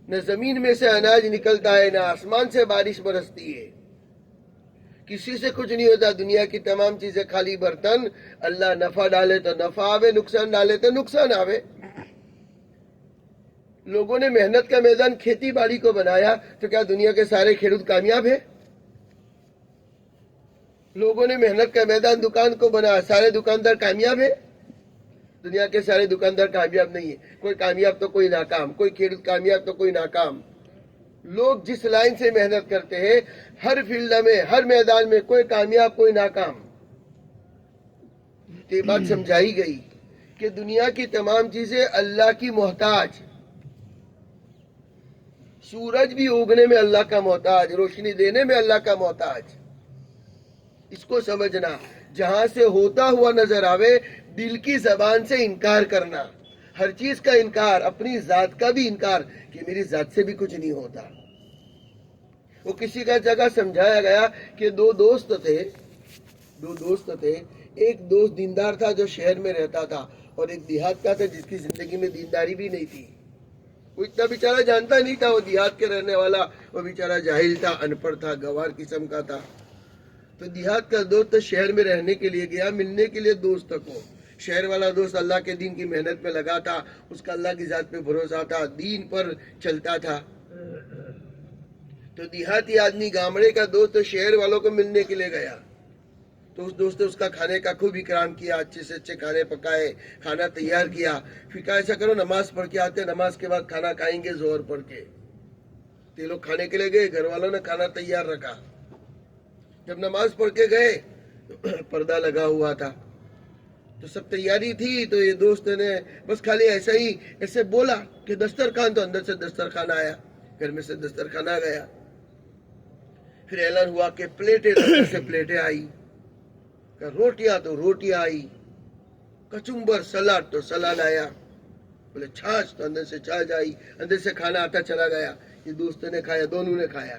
نہ زمین میں سے اناج نکلتا ہے، نہ آسمان سے بارش برستی ہے، کسی سے کچھ نہیں ہوتا، دنیا کی تمام چیزیں خالی برتن، اللہ نفع ڈالے تو نفع آوے، نقصان ڈالے تو نقصان آوے۔ لوگوں نے محنت کا میدان کھیتی باڑی کو بنایا تو کیا دنیا کے سارے کھیڑوت کامیاب ہیں؟ لوگوں نے محنت کا میدان دکان کو بنایا، سارے دکاندار کامیاب ہیں؟ دنیا کے سارے دکاندار کامیاب نہیں ہیں، کوئی کامیاب تو کوئی ناکام، کوئی کھیڑوت کامیاب تو کوئی ناکام۔ لوگ جس لائن سے محنت کرتے ہیں ہر فیلڈ میں، ہر میدان میں کوئی کامیاب کوئی ناکام۔ یہ بات سمجھائی گئی کہ دنیا کی تمام چیزیں اللہ کی محتاج، سورج بھی اگنے میں اللہ کا محتاج، روشنی دینے میں اللہ کا محتاج۔ اس کو سمجھنا، جہاں سے ہوتا ہوا نظر آوے دل کی زبان سے انکار کرنا، ہر چیز کا انکار، اپنی ذات کا بھی انکار کہ میری ذات سے بھی کچھ نہیں ہوتا. وہ کسی کا جگہ سمجھایا گیا کہ دو دوست تھے. ایک دوست دیندار تھا جو شہر میں رہتا تھا، اور ایک دیہات کا تھا جس کی زندگی میں دینداری بھی نہیں تھی. وہ اتنا بیچارہ جانتا نہیں تھا، وہ دیہات کے رہنے والا، وہ بیچارہ جاہل تھا، ان پڑھ تھا، گوار قسم کا تھا. تو دیہات کا دوست شہر میں رہنے کے لیے گیا، ملنے کے لیے دوست کو. شہر والا دوست اللہ کے دین کی محنت میں لگا تھا، اس کا اللہ کی ذات پہ بھروسہ تھا، دین پر چلتا تھا. تو دیہاتی آدمی گامڑے کا دوست شہر والوں کو ملنے کے لیے گیا. تو اس دوست نے اس کا کھانے کا خوب اکرام کیا، اچھے سے اچھے کھانے پکائے، کھانا تیار کیا. پھر کہا ایسا کرو نماز پڑھ کے آتے، نماز کے بعد کھانا کھائیں گے زہر پڑھ کے. تو یہ لوگ کھانے کے لیے گئے، گھر والوں نے کھانا تیار رکھا. جب نماز پڑھ کے گئے پردہ لگا ہوا تھا، تو سب تیاری تھی. تو یہ دوست نے بس خالی ایسے بولا کہ دسترخوان، تو اندر سے دسترخوان آیا، گھر میں سے دسترخوان آ گیا. پھر اعلان ہوا کہ پلیٹیں، اندر سے پلیٹیں آئی، روٹیاں تو روٹیاں آئی، کچمبر سلاد تو سلاد آیا، بولے چھاچھ تو اندر سے چھاچھ آئی، اندر سے کھانا آتا چلا گیا. یہ دوست نے کھایا، دونوں نے کھایا.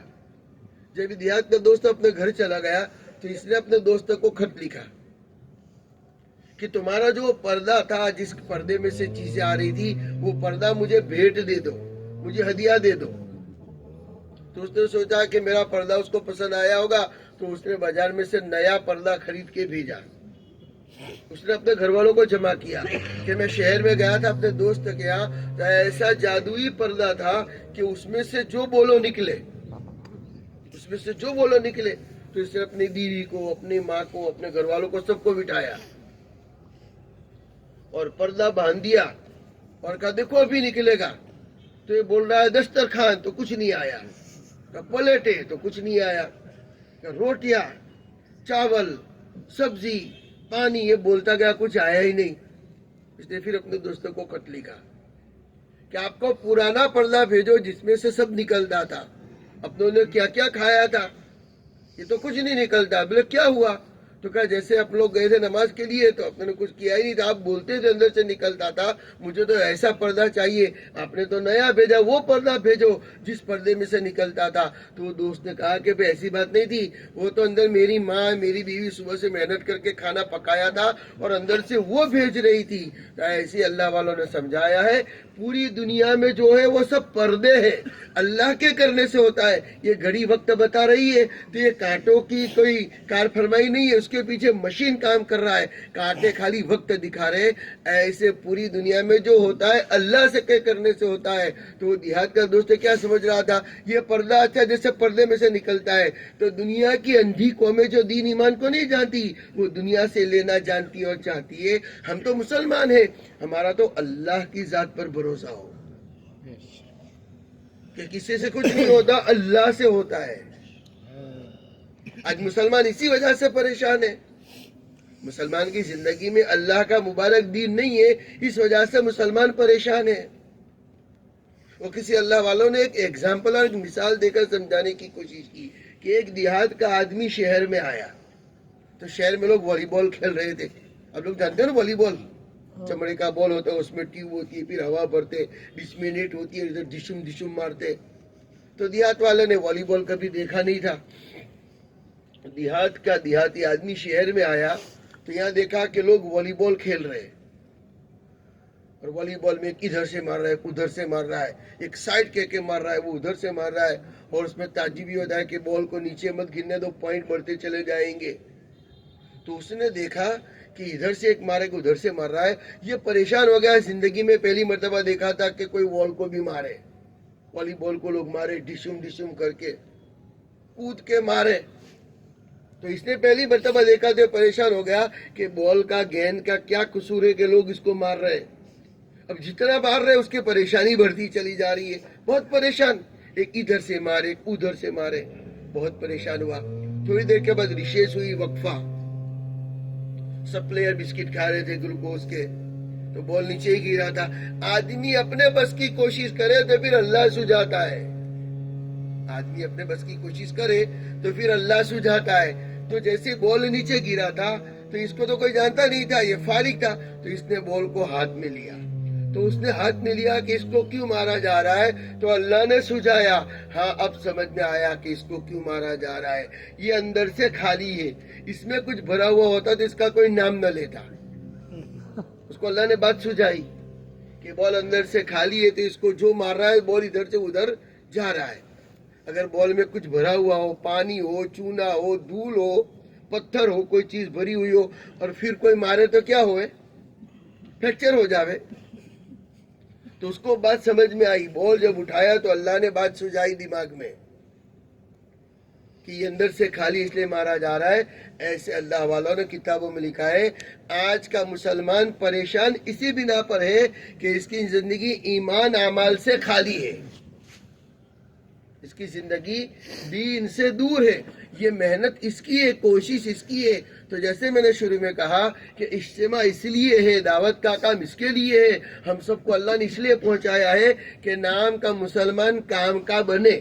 جب دیہات کا دوست اپنے گھر چلا گیا تو اس نے اپنے دوست کو خط لکھا کہ تمہارا جو پردہ تھا، جس پردے میں سے چیزیں آ رہی تھی، وہ پردہ مجھے بھیٹ دے دو، مجھے ہدیہ دے دو. تو اس نے سوچا کہ میرا پردہ اس کو پسند آیا ہوگا، تو اس نے بازار میں سے نیا پردہ خرید کے بھیجا. اس نے اپنے گھر والوں کو جمع کیا کہ میں شہر میں گیا تھا اپنے دوست کے یہاں، تو ایسا جادوئی پردہ تھا کہ اس میں سے جو بولو نکلے. تو اس نے اپنی بیوی کو، اپنی ماں کو، اپنے گھر والوں کو، سب کو بٹھایا اور پردہ باندھ دیا اور کہا دیکھو ابھی نکلے گا. تو یہ بول رہا ہے دسترخوان تو کچھ نہیں آیا، پلیٹیں تو کچھ نہیں آیا، روٹیاں، چاول، سبزی، پانی، یہ بولتا گیا، کچھ آیا ہی نہیں. اس نے پھر اپنے دوستوں کو خط لکھا کہ آپ کو پرانا پردہ بھیجو جس میں سے سب نکلتا تھا. اپنوں نے کیا کیا کھایا تھا، یہ تو کچھ نہیں نکلتا. بولے کیا ہوا؟ تو کہا جیسے آپ لوگ گئے تھے نماز کے لیے تو آپ نے کچھ کیا ہی نہیں تھا، آپ بولتے تھے اندر سے نکلتا تھا. مجھے تو ایسا پردہ چاہیے، آپ نے تو نیا بھیجا، وہ پردہ بھیجو جس پردے میں سے نکلتا تھا. تو وہ دوست نے کہا کہ بھئی ایسی بات نہیں تھی، وہ تو اندر میری ماں، میری بیوی صبح سے محنت کر کے کھانا پکایا تھا اور اندر سے وہ بھیج رہی تھی. ایسے اللہ والوں نے سمجھایا ہے پوری دنیا میں جو ہے وہ سب پردے ہیں، اللہ کے کرنے سے ہوتا ہے. یہ گھڑی وقت بتا رہی ہے تو یہ کانٹوں کی کوئی کار فرمائی نہیں ہے، اس کے پیچھے مشین کام کر رہا ہے، کانٹے خالی وقت دکھا رہے. ایسے پوری دنیا میں جو ہوتا ہے اللہ سے کے کرنے سے ہوتا ہے. تو وہ دیہات کا دوست کیا سمجھ رہا تھا، یہ پردہ اچھا جیسے پردے میں سے نکلتا ہے. تو دنیا کی اندھی قومیں جو دین ایمان کو نہیں جانتی، وہ دنیا سے لینا جانتی اور چاہتی ہے. ہم تو مسلمان ہیں، ہمارا تو اللہ کی ذات پر بھروسہ ہو کہ کسی سے کچھ نہیں ہوتا، اللہ سے ہوتا ہے. آج مسلمان اسی وجہ سے پریشان ہے. مسلمان کی زندگی میں اللہ کا مبارک دین نہیں ہے، اس وجہ سے مسلمان پریشان ہے. وہ کسی اللہ والوں نے ایک ایگزامپل اور ایک مثال دے کر سمجھانے کی کوشش کی کہ ایک دیہات کا آدمی شہر میں آیا تو شہر میں لوگ والی بال کھیل رہے تھے. اب لوگ جانتے ہیں نا والی بال، چمڑے کا بال ہوتا ہے، اس میں ٹیوب ہوتی ہے، پھر ہوا بھرتے، بیچ میں نیٹ ہوتی ہے، ادھر ڈشم ڈشم مارتے. تو دیہات والے نے والی بال کبھی دیکھا نہیں تھا. دیہات کا دیہاتی آدمی شہر میں آیا تو یہاں دیکھا کہ لوگ والی بال کھیل رہے، اور والی بال میں ایک ادھر سے مار رہا ہے، ادھر سے مار رہا ہے، ایک سائڈ کے مار رہا ہے، وہ ادھر سے مار رہا ہے. اور اس میں تعجب بھی ہوتا ہے کہ بال کو نیچے مت گرنے دو، پوائنٹ بڑھتے چلے جائیں گے. تو اس نے دیکھا کہ ادھر سے ایک مارے کہ ادھر سے مار رہا ہے. یہ پریشان ہو گیا، زندگی میں پہلی مرتبہ دیکھا تھا کہ کوئی بال کو بھی مارے، والی بال کو لوگ مارے، ڈشم ڈشم کر کے کود کے مارے. تو اس نے پہلی مرتبہ دیکھا تو پریشان ہو گیا کہ بال کا گیند کا کیا قصور ہے کہ لوگ اس کو مار رہے. اب جتنا مار رہے اس کی پریشانی بڑھتی چلی جا رہی ہے، بہت پریشان، ایک ادھر سے مارے، ایک ادھر سے مارے، بہت پریشان ہوا. تھوڑی دیر کے بعد ریشیس ہوئی، وقفہ، سب پلیئر بسکٹ کھا رہے تھے گلوکوز کے، تو بال نیچے ہی گرا تھا. آدمی اپنے بس کی کوشش کرے تو پھر اللہ سجاتا ہے، آدمی اپنے بس کی کوشش کرے تو پھر اللہ سجاتا ہے. تو جیسے بال نیچے گرا تھا تو اس کو تو کوئی جانتا نہیں تھا، یہ فارغ تھا، تو اس نے بال کو ہاتھ میں لیا. تو اس نے ہاتھ میں لیا کہ اس کو کیوں مارا جا رہا ہے, تو اللہ نے سجایا, ہاں اب سمجھ میں آیا کہ اس کو کیوں مارا جا رہا ہے, یہ اندر سے خالی ہے, اس میں کچھ بھرا ہوا ہوتا تو اس کا کوئی نام نہ لیتا. اس کو اللہ نے بات سجائی کہ بال اندر سے خالی ہے, تو اس کو جو مار رہا ہے بال ادھر سے ادھر جا رہا ہے. اگر بال میں کچھ بھرا ہوا ہو, پانی ہو, چونا ہو, دھول ہو, پتھر ہو, کوئی چیز بھری ہوئی ہو, اور پھر کوئی مارے تو کیا ہوئے, فریکچر ہو جاوے. تو اس کو بات سمجھ میں آئی, بال جب اٹھایا تو اللہ نے بات سجائی دماغ میں کہ یہ اندر سے خالی اس لیے مارا جا رہا ہے. ایسے اللہ والوں نے کتابوں میں لکھا ہے, آج کا مسلمان پریشان اسی بنا پر ہے کہ اس کی زندگی ایمان اعمال سے خالی ہے, اس کی زندگی دین سے دور ہے. یہ محنت اس کی ہے, کوشش اس کی ہے. تو جیسے میں نے شروع میں کہا کہ اجتماع اس لیے ہے, دعوت کا کام اس کے لیے ہے, ہم سب کو اللہ نے اس لیے پہنچایا ہے کہ نام کا مسلمان کام کا بنے.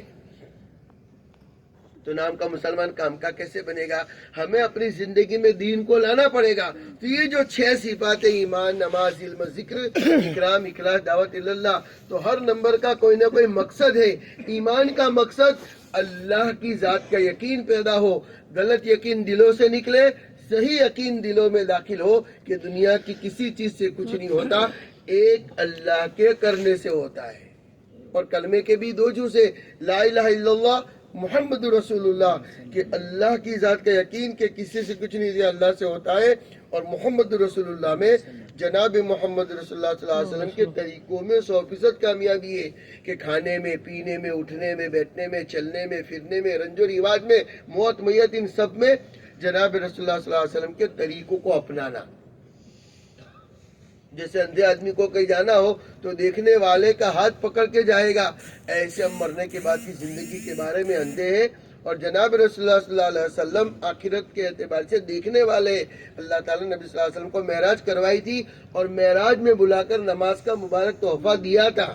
تو نام کا مسلمان کام کا کیسے بنے گا؟ ہمیں اپنی زندگی میں دین کو لانا پڑے گا. تو یہ جو 6 صفات ایمان, نماز, علم, ذکر, اکرام, اخلاص, دعوت اللہ, تو ہر نمبر کا کوئی نہ کوئی مقصد ہے. ایمان کا مقصد اللہ کی ذات کا یقین پیدا ہو, غلط یقین دلوں سے نکلے, صحیح یقین دلوں میں داخل ہو کہ دنیا کی کسی چیز سے کچھ نہیں ہوتا, ایک اللہ کے کرنے سے ہوتا ہے. اور کلمے کے بھی 2 جز ہے, لا الہ الا اللہ محمد رسول اللہ, کہ اللہ کی ذات کا یقین کہ کسی سے کچھ نہیں دیا, اللہ سے ہوتا ہے. اور محمد رسول اللہ میں جناب محمد رسول اللہ صلی اللہ علیہ وسلم کے طریقوں میں 100% کامیابی ہے کہ کھانے میں, پینے میں, اٹھنے میں, بیٹھنے میں, چلنے میں, پھرنے میں, رنج و رواج میں, موت میت, ان سب میں جناب رسول اللہ صلی اللہ علیہ وسلم کے طریقوں کو اپنانا. جیسے اندھے آدمی کو کہیں جانا ہو تو دیکھنے والے کا ہاتھ پکڑ کے جائے گا, ایسے ہم مرنے کے بعد کی زندگی کے بارے میں اندھے ہیں. اور جناب رسول اللہ صلی اللہ علیہ وسلم آخرت کے اعتبار سے دیکھنے والے. اللہ تعالیٰ نے نبی صلی اللہ علیہ وسلم کو معراج کروائی تھی, اور معراج میں بلا کر نماز کا مبارک تحفہ دیا تھا.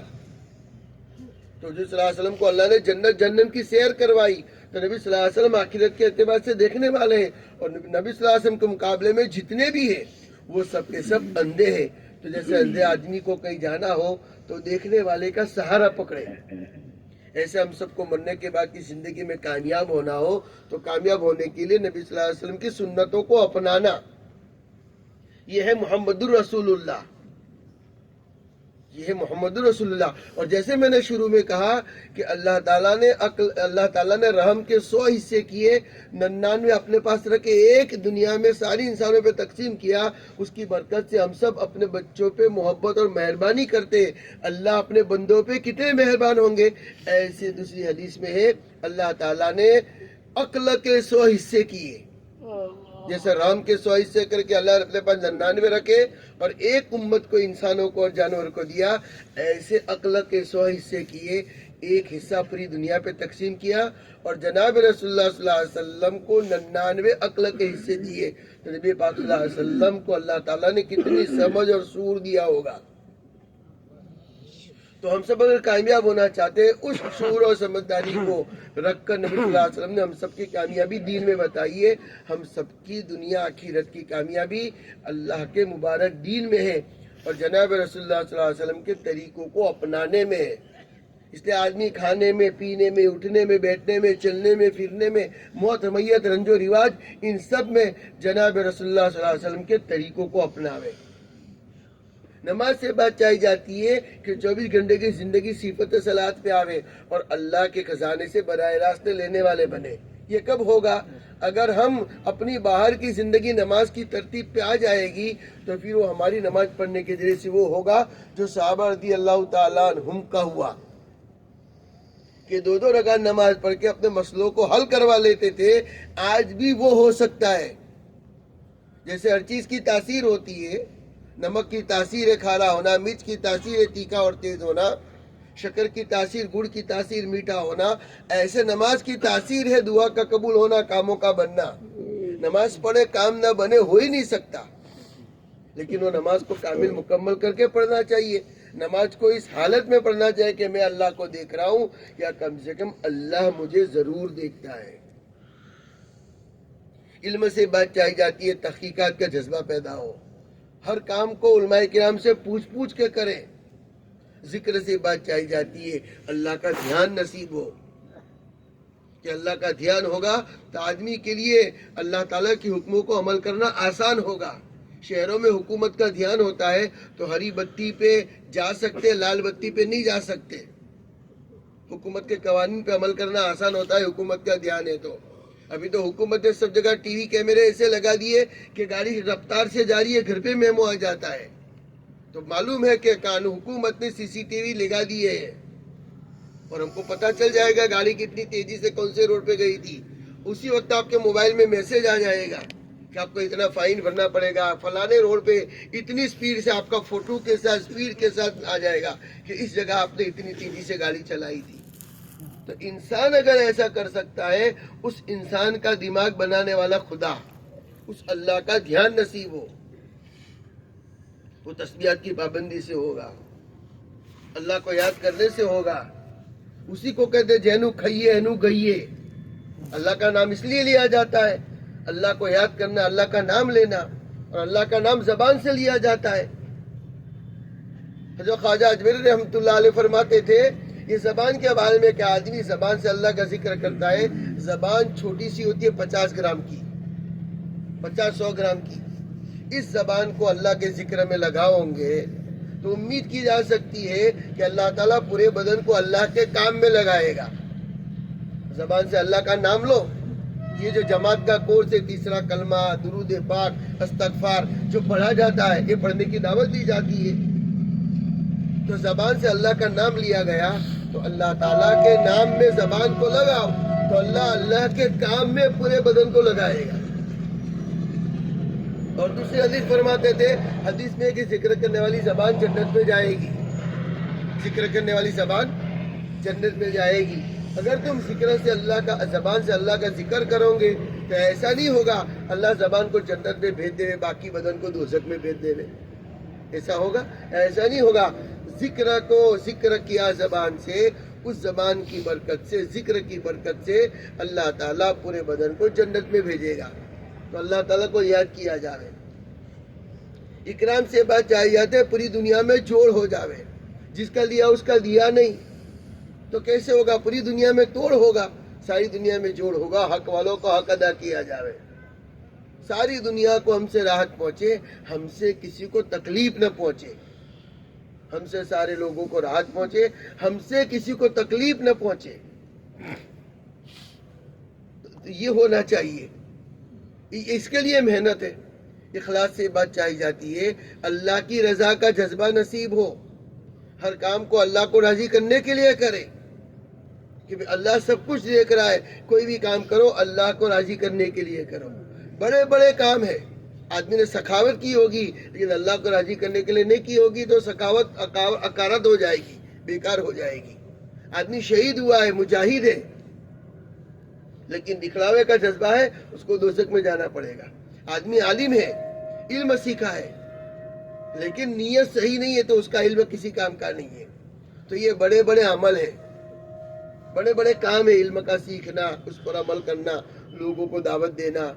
تو جو صلی اللہ علیہ وسلم کو اللہ نے جنت جہنم کی سیر کروائی, تو نبی صلی اللہ علیہ وسلم آخرت کے اعتبار سے دیکھنے والے ہیں. اور نبی صلی اللہ علیہ وسلم کے مقابلے میں جتنے بھی ہیں وہ سب کے سب اندھے ہیں. تو جیسے اندھے آدمی کو کہیں جانا ہو تو دیکھنے والے کا سہارا پکڑے, ایسے ہم سب کو مرنے کے بعد کی زندگی میں کامیاب ہونا ہو تو کامیاب ہونے کے لیے نبی صلی اللہ علیہ وسلم کی سنتوں کو اپنانا, یہ ہے محمد الرسول اللہ, یہ ہے محمد رسول اللہ. اور جیسے میں نے شروع میں کہا کہ اللہ تعالیٰ نے رحم کے 100 حصے کیے, 99 اپنے پاس رکھے, ایک دنیا میں ساری انسانوں پہ تقسیم کیا. اس کی برکت سے ہم سب اپنے بچوں پہ محبت اور مہربانی کرتے. اللہ اپنے بندوں پہ کتنے مہربان ہوں گے. ایسے دوسری حدیث میں ہے اللہ تعالیٰ نے عقل کے 100 حصے کیے, جیسے رام کے 100 حصے کر کے اللہ اپنے پاس 99 رکھے اور ایک امت کو, انسانوں کو اور جانور کو دیا, ایسے عقل کے 100 حصے کیے, ایک حصہ پوری دنیا پہ تقسیم کیا. اور جناب رسول اللہ صلی اللہ علیہ وسلم کو 99 عقل کے حصے دیے. تو نبی پاک صلی اللہ علیہ وسلم کو اللہ تعالیٰ نے کتنی سمجھ اور سور دیا ہوگا. تو ہم سب اگر کامیاب ہونا چاہتے ہیں, اس شعور اور سمجھداری کو رکھ کر نبی صلی اللہ علیہ وسلم نے ہم سب کی کامیابی دین میں بتائی ہے. ہم سب کی دنیا آخرت کی کامیابی اللہ کے مبارک دین میں ہے اور جناب رسول اللہ صلی اللہ علیہ وسلم کے طریقوں کو اپنانے میں ہے. اس لیے آدمی کھانے میں, پینے میں, اٹھنے میں, بیٹھنے میں, چلنے میں, پھرنے میں, موت میت, رنج و رواج, ان سب میں جناب رسول اللہ صلی اللہ علیہ وسلم کے طریقوں کو اپناوے. نماز سے بات چاہی جاتی ہے کہ 24 گھنٹے کی زندگی صفت صلاۃ پہ آوے اور اللہ کے خزانے سے براہ راست لینے والے بنے. یہ کب ہوگا؟ اگر ہم اپنی باہر کی زندگی نماز کی ترتیب پہ آ جائے گی تو پھر وہ ہماری نماز پڑھنے کے ذریعے سے وہ ہوگا جو صحابہ رضی اللہ تعالیٰ عنہم کا ہوا کہ 2 رکعت نماز پڑھ کے اپنے مسئلوں کو حل کروا لیتے تھے. آج بھی وہ ہو سکتا ہے. جیسے ہر چیز کی تاثیر ہوتی ہے, نمک کی تاثیر ہے کھارا ہونا, مرچ کی تاثیر ہے تیکھا اور تیز ہونا, شکر کی تاثیر, گڑ کی تاثیر میٹھا ہونا, ایسے نماز کی تاثیر ہے دعا کا قبول ہونا, کاموں کا بننا. نماز پڑھے کام نہ بنے ہو ہی نہیں سکتا, لیکن وہ نماز کو کامل مکمل کر کے پڑھنا چاہیے. نماز کو اس حالت میں پڑھنا چاہیے کہ میں اللہ کو دیکھ رہا ہوں یا کم سے کم اللہ مجھے ضرور دیکھتا ہے. علم سے بات چاہی جاتی ہے, تحقیقات کا جذبہ پیدا ہو, ہر کام کو علماء کرام سے پوچھ کے کریں. ذکر سے بات چاہی جاتی ہے اللہ کا دھیان نصیب ہو، کہ اللہ کا دھیان ہوگا تو آدمی کے لیے اللہ تعالیٰ کی حکموں کو عمل کرنا آسان ہوگا۔ شہروں میں حکومت کا دھیان ہوتا ہے تو ہری بتی پہ جا سکتے، لال بتی پہ نہیں جا سکتے۔ حکومت کے قوانین پہ عمل کرنا آسان ہوتا ہے حکومت کا دھیان ہے تو۔ ابھی تو حکومت نے سب جگہ ٹی وی کیمرے ایسے لگا دیے کہ گاڑی رفتار سے جا رہی ہے، گھر پہ میمو آ جاتا ہے، تو معلوم ہے کہ حکومت نے CCTV لگا دیے ہے اور ہم کو پتہ چل جائے گا گاڑی کتنی تیزی سے کون سے روڈ پہ گئی تھی۔ اسی وقت آپ کے موبائل میں میسج آ جائے گا کہ آپ کو اتنا فائن بھرنا پڑے گا، فلانے روڈ پہ اتنی سپیڈ سے، آپ کا فوٹو کے ساتھ سپیڈ کے ساتھ آ جائے گا کہ اس جگہ آپ نے اتنی تیزی سے گاڑی چلائی تھی۔ تو انسان اگر ایسا کر سکتا ہے، اس انسان کا دماغ بنانے والا خدا، اس اللہ کا دھیان نصیب ہو، وہ تسبیحات کی پابندی سے ہوگا، اللہ کو یاد کرنے سے ہوگا۔ اسی کو کہتے جینو کھئیے اینو گئیے۔ اللہ کا نام اس لیے لیا جاتا ہے، اللہ کو یاد کرنا، اللہ کا نام لینا، اور اللہ کا نام زبان سے لیا جاتا ہے۔ حضرت خواجہ اجمیری رحمۃ اللہ علیہ فرماتے تھے یہ زبان کے بارے میں کہ آدمی زبان سے اللہ کا ذکر کرتا ہے، زبان چھوٹی سی ہوتی ہے 50 گرام کی، 50-100 گرام کی۔ اس زبان کو اللہ کے ذکر میں لگاؤں گے تو امید کی جا سکتی ہے کہ اللہ تعالیٰ پورے بدن کو اللہ کے کام میں لگائے گا۔ زبان سے اللہ کا نام لو۔ یہ جو جماعت کا کورس ہے، تیسرا کلمہ، درود پاک، استغفار جو پڑھا جاتا ہے، یہ پڑھنے کی دعوت دی جاتی ہے۔ تو زبان سے اللہ کا نام لیا گیا، تو اللہ تعالیٰ کے نام میں زبان کو لگاؤ تو اللہ کے کام میں پورے بدن کو لگائے گا۔ اور دوسری حدیث فرماتے تھے، حدیث میں کہ ذکر کرنے والی زبان جنت میں جائے گی، ذکر کرنے والی زبان جنت میں جائے گی۔ اگر تم ذکر سے اللہ کا، زبان سے اللہ کا ذکر کرو گے تو ایسا نہیں ہوگا اللہ زبان کو جنت میں بھیج دے، باقی بدن کو دوزخ میں بھیج دے۔ ایسا ہوگا؟ ایسا نہیں ہوگا۔ ذکر کیا زبان سے، اس زبان کی برکت سے، ذکر کی برکت سے اللہ تعالیٰ پورے بدن کو جنت میں بھیجے گا۔ تو اللہ تعالیٰ کو یاد کیا جاوے، اکرام سے بات چاہی جاتے، پوری دنیا میں جوڑ ہو جاوے، جس کا لیا اس کا دیا نہیں، تو کیسے ہوگا؟ پوری دنیا میں توڑ ہوگا، ساری دنیا میں جوڑ ہوگا، حق والوں کو حق ادا کیا جاوے، ساری دنیا کو ہم سے راحت پہنچے، ہم سے کسی کو تکلیف نہ پہنچے، ہم سے سارے لوگوں کو راحت پہنچے، ہم سے کسی کو تکلیف نہ پہنچے۔ یہ ہونا چاہیے، اس کے لیے محنت ہے۔ اخلاص سے بات چاہی جاتی ہے، اللہ کی رضا کا جذبہ نصیب ہو، ہر کام کو اللہ کو راضی کرنے کے لیے کرے، کہ اللہ سب کچھ دیکھ رہا ہے، کوئی بھی کام کرو اللہ کو راضی کرنے کے لیے کرو۔ بڑے بڑے کام ہے، آدمی نے سخاوت کی ہوگی لیکن اللہ کو راضی کرنے کے لیے نہیں کی ہوگی تو سخاوت اکارت ہو جائے گی، بیکار ہو جائے گی۔ آدمی شہید ہوا ہے، مجاہد ہے، لیکن دکھلاوے کا جذبہ ہے، اس کو دوزخ میں جانا پڑے گا۔ آدمی عالم ہے، علم سیکھا ہے، لیکن نیت صحیح نہیں ہے تو اس کا علم کسی کام کا نہیں ہے۔ تو یہ بڑے بڑے عمل ہیں، بڑے بڑے کام ہے، علم کا سیکھنا، اس پر عمل کرنا، لوگوں کو دعوت دینا،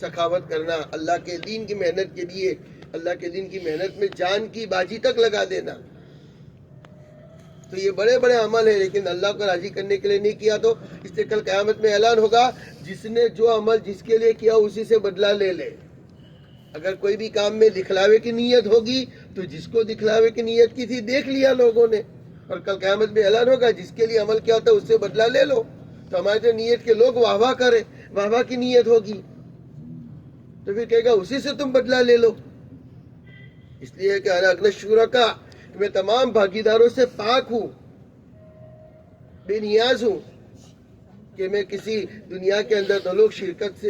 سخاوت کرنا، اللہ کے دین کی محنت کے لیے، اللہ کے دین کی محنت میں جان کی باجی تک لگا دینا۔ تو یہ بڑے بڑے عمل ہیں، لیکن اللہ کو راضی کرنے کے لیے نہیں کیا تو اس سے کل قیامت میں اعلان ہوگا، جس نے جو عمل جس کے لیے کیا اسی سے بدلہ لے لے۔ اگر کوئی بھی کام میں دکھلاوے کی نیت ہوگی تو جس کو دکھلاوے کی نیت کی تھی دیکھ لیا لوگوں نے، اور کل قیامت میں اعلان ہوگا جس کے لیے عمل کیا تھا اس سے بدلہ لے لو۔ تو ہمارے جو نیت کے لوگ واہ واہ کرے، واہ واہ کی نیت ہوگی تو پھر کہے گا اسی سے تم بدلہ لے لو۔ اس لیے کہ انا اغنی الشرکاء، میں تمام بھاگیداروں سے پاک ہوں، بے نیاز ہوں، کہ میں کسی دنیا کے اندر تو لوگ شرکت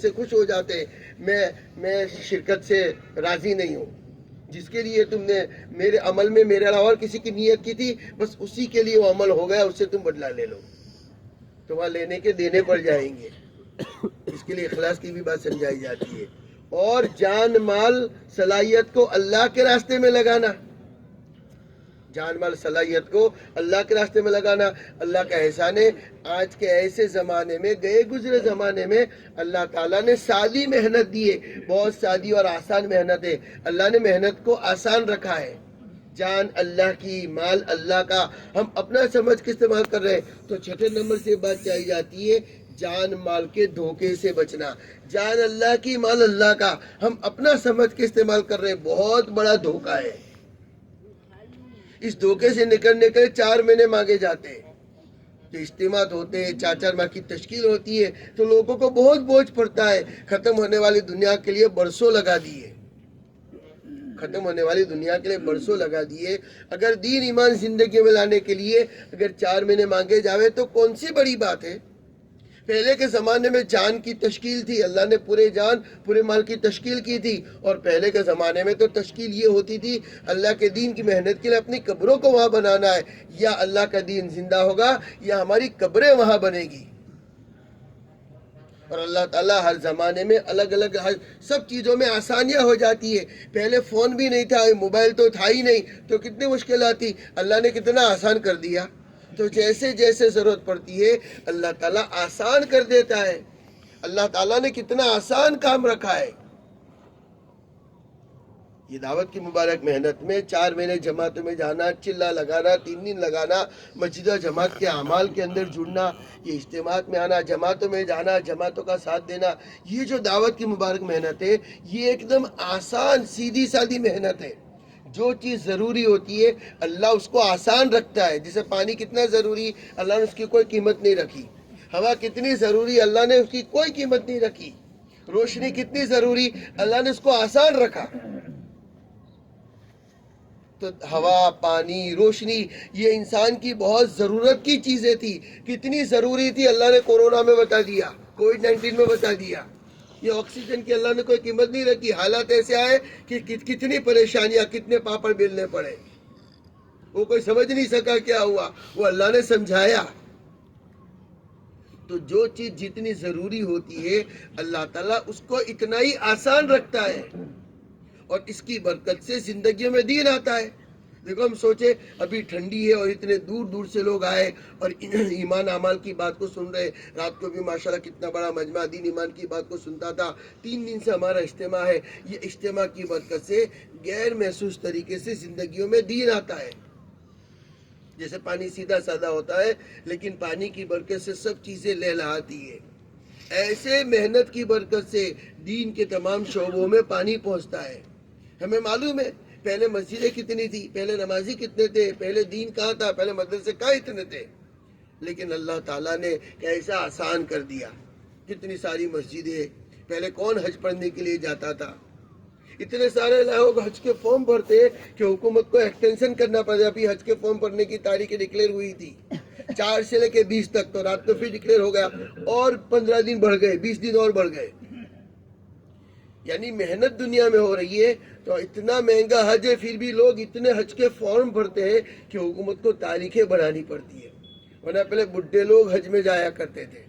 سے خوش ہو جاتے ہیں، میں شرکت سے راضی نہیں ہوں۔ جس کے لیے تم نے میرے عمل میں میرے علاوہ اور کسی کی نیت کی تھی، بس اسی کے لیے وہ عمل ہو گیا، اس سے تم بدلہ لے لو، تو وہاں لینے کے دینے پڑ جائیں گے۔ اس کے لیے اخلاص کی بھی بات سمجھائی جاتی ہے۔ اور جان مال صلاحیت کو اللہ کے راستے میں لگانا، جان مال صلاحیت کو اللہ کے راستے میں لگانا اللہ کا احسان ہے۔ آج کے ایسے زمانے میں، گئے گزرے زمانے میں اللہ تعالیٰ نے سادی محنت دی ہے، بہت سادی اور آسان محنت ہے، اللہ نے محنت کو آسان رکھا ہے۔ جان اللہ کی، مال اللہ کا، ہم اپنا سمجھ کے استعمال کر رہے ہیں. تو چھٹے نمبر سے بات چاہی جاتی ہے جان مال کے دھوکے سے بچنا. جان اللہ کی، مال اللہ کا، ہم اپنا سمجھ کے استعمال کر رہے ہیں، بہت بڑا دھوکہ ہے. اس دھوکے سے نکلنے کے 4 مہینے مانگے جاتے ہیں. جو اجتماعات ہوتے ہیں، 4 ماہ کی تشکیل ہوتی ہے، تو لوگوں کو بہت بوجھ پڑتا ہے. ختم ہونے والی دنیا کے لیے برسوں لگا دیے، ختم ہونے والی دنیا کے لیے برسوں لگا دیے. اگر دین ایمان زندگی میں لانے کے لیے اگر 4 مہینے مانگے جاوے تو کون سی بڑی بات ہے. پہلے کے زمانے میں جان کی تشکیل تھی، اللہ نے پورے جان پورے مال کی تشکیل کی تھی. اور پہلے کے زمانے میں تو تشکیل یہ ہوتی تھی اللہ کے دین کی محنت کے لیے اپنی قبروں کو وہاں بنانا ہے، یا اللہ کا دین زندہ ہوگا یا ہماری قبریں وہاں بنے گی. اور اللہ تعالیٰ ہر زمانے میں الگ الگ سب چیزوں میں آسانیاں ہو جاتی ہے. پہلے فون بھی نہیں تھا، موبائل تو تھا ہی نہیں، تو کتنی مشکلات تھی، اللہ نے کتنا آسان کر دیا. تو جیسے جیسے ضرورت پڑتی ہے اللہ تعالیٰ آسان کر دیتا ہے. اللہ تعالیٰ نے کتنا آسان کام رکھا ہے. یہ دعوت کی مبارک محنت میں 4 مہینے جماعتوں میں جانا، چلہ لگانا، 3 دن لگانا، مسجد و جماعت کے اعمال کے اندر جڑنا، یہ اجتماعات میں آنا، جماعتوں میں جانا، جماعتوں کا ساتھ دینا، یہ جو دعوت کی مبارک محنت ہے یہ ایک دم آسان سیدھی سادھی محنت ہے. جو چیز ضروری ہوتی ہے اللہ اس کو آسان رکھتا ہے. جیسے پانی کتنا ضروری، اللہ نے اس کی کوئی قیمت نہیں رکھی. ہوا کتنی ضروری، اللہ نے اس کی کوئی قیمت نہیں رکھی. روشنی کتنی ضروری، اللہ نے اس کو آسان رکھا. تو ہوا، پانی، روشنی یہ انسان کی بہت ضرورت کی چیزیں تھی. کتنی ضروری تھی اللہ نے کورونا میں بتا دیا، کووڈ-19 میں بتا دیا. یہ آکسیجن کی اللہ نے کوئی قیمت نہیں رکھی. حالات ایسے آئے کہ کتنی پریشانیاں، کتنے پاپڑ بیلنے پڑے، وہ کوئی سمجھ نہیں سکا کیا ہوا، وہ اللہ نے سمجھایا. تو جو چیز جتنی ضروری ہوتی ہے اللہ تعالیٰ اس کو اتنا ہی آسان رکھتا ہے، اور اس کی برکت سے زندگیوں میں دین آتا ہے. دیکھو ہم سوچے ابھی ٹھنڈی ہے اور اتنے دور دور سے لوگ آئے اور ایمان اعمال کی بات کو سن رہے. رات کو بھی ماشاءاللہ کتنا بڑا مجمع دین ایمان کی بات کو سنتا تھا. 3 دن سے ہمارا اجتماع ہے. یہ اجتماع کی برکت سے غیر محسوس طریقے سے زندگیوں میں دین آتا ہے. جیسے پانی سیدھا سادہ ہوتا ہے لیکن پانی کی برکت سے سب چیزیں لہلہاتی ہے. ایسے محنت کی برکت سے دین کے تمام شعبوں میں پانی پہنچتا ہے. ہمیں معلوم ہے پہلے مسجدیں کتنی تھی، پہلے نمازی کتنے تھے، پہلے دین کہاں تھا، پہلے مدرسے کہاں اتنے تھے. لیکن اللہ تعالیٰ نے کیسا آسان کر دیا. کتنی ساری مسجدیں. پہلے کون حج پڑھنے کے لیے جاتا تھا، اتنے سارے لوگ حج کے فارم بھرتے کہ حکومت کو ایکسٹینشن کرنا پڑا. ابھی حج کے فارم بھرنے کی تاریخ ڈکلیئر ہوئی تھی 4 سے لے کے 20 تک، تو رات کو پھر ڈکلیئر ہو گیا اور 15 دن بڑھ گئے، 20 دن اور بڑھ گئے. یعنی محنت دنیا میں ہو رہی ہے. تو اتنا مہنگا حج ہے پھر بھی لوگ اتنے حج کے فارم بھرتے ہیں کہ حکومت کو تاریخیں بڑھانی پڑتی ہے. ورنہ پہلے بڈھے لوگ حج میں جایا کرتے تھے،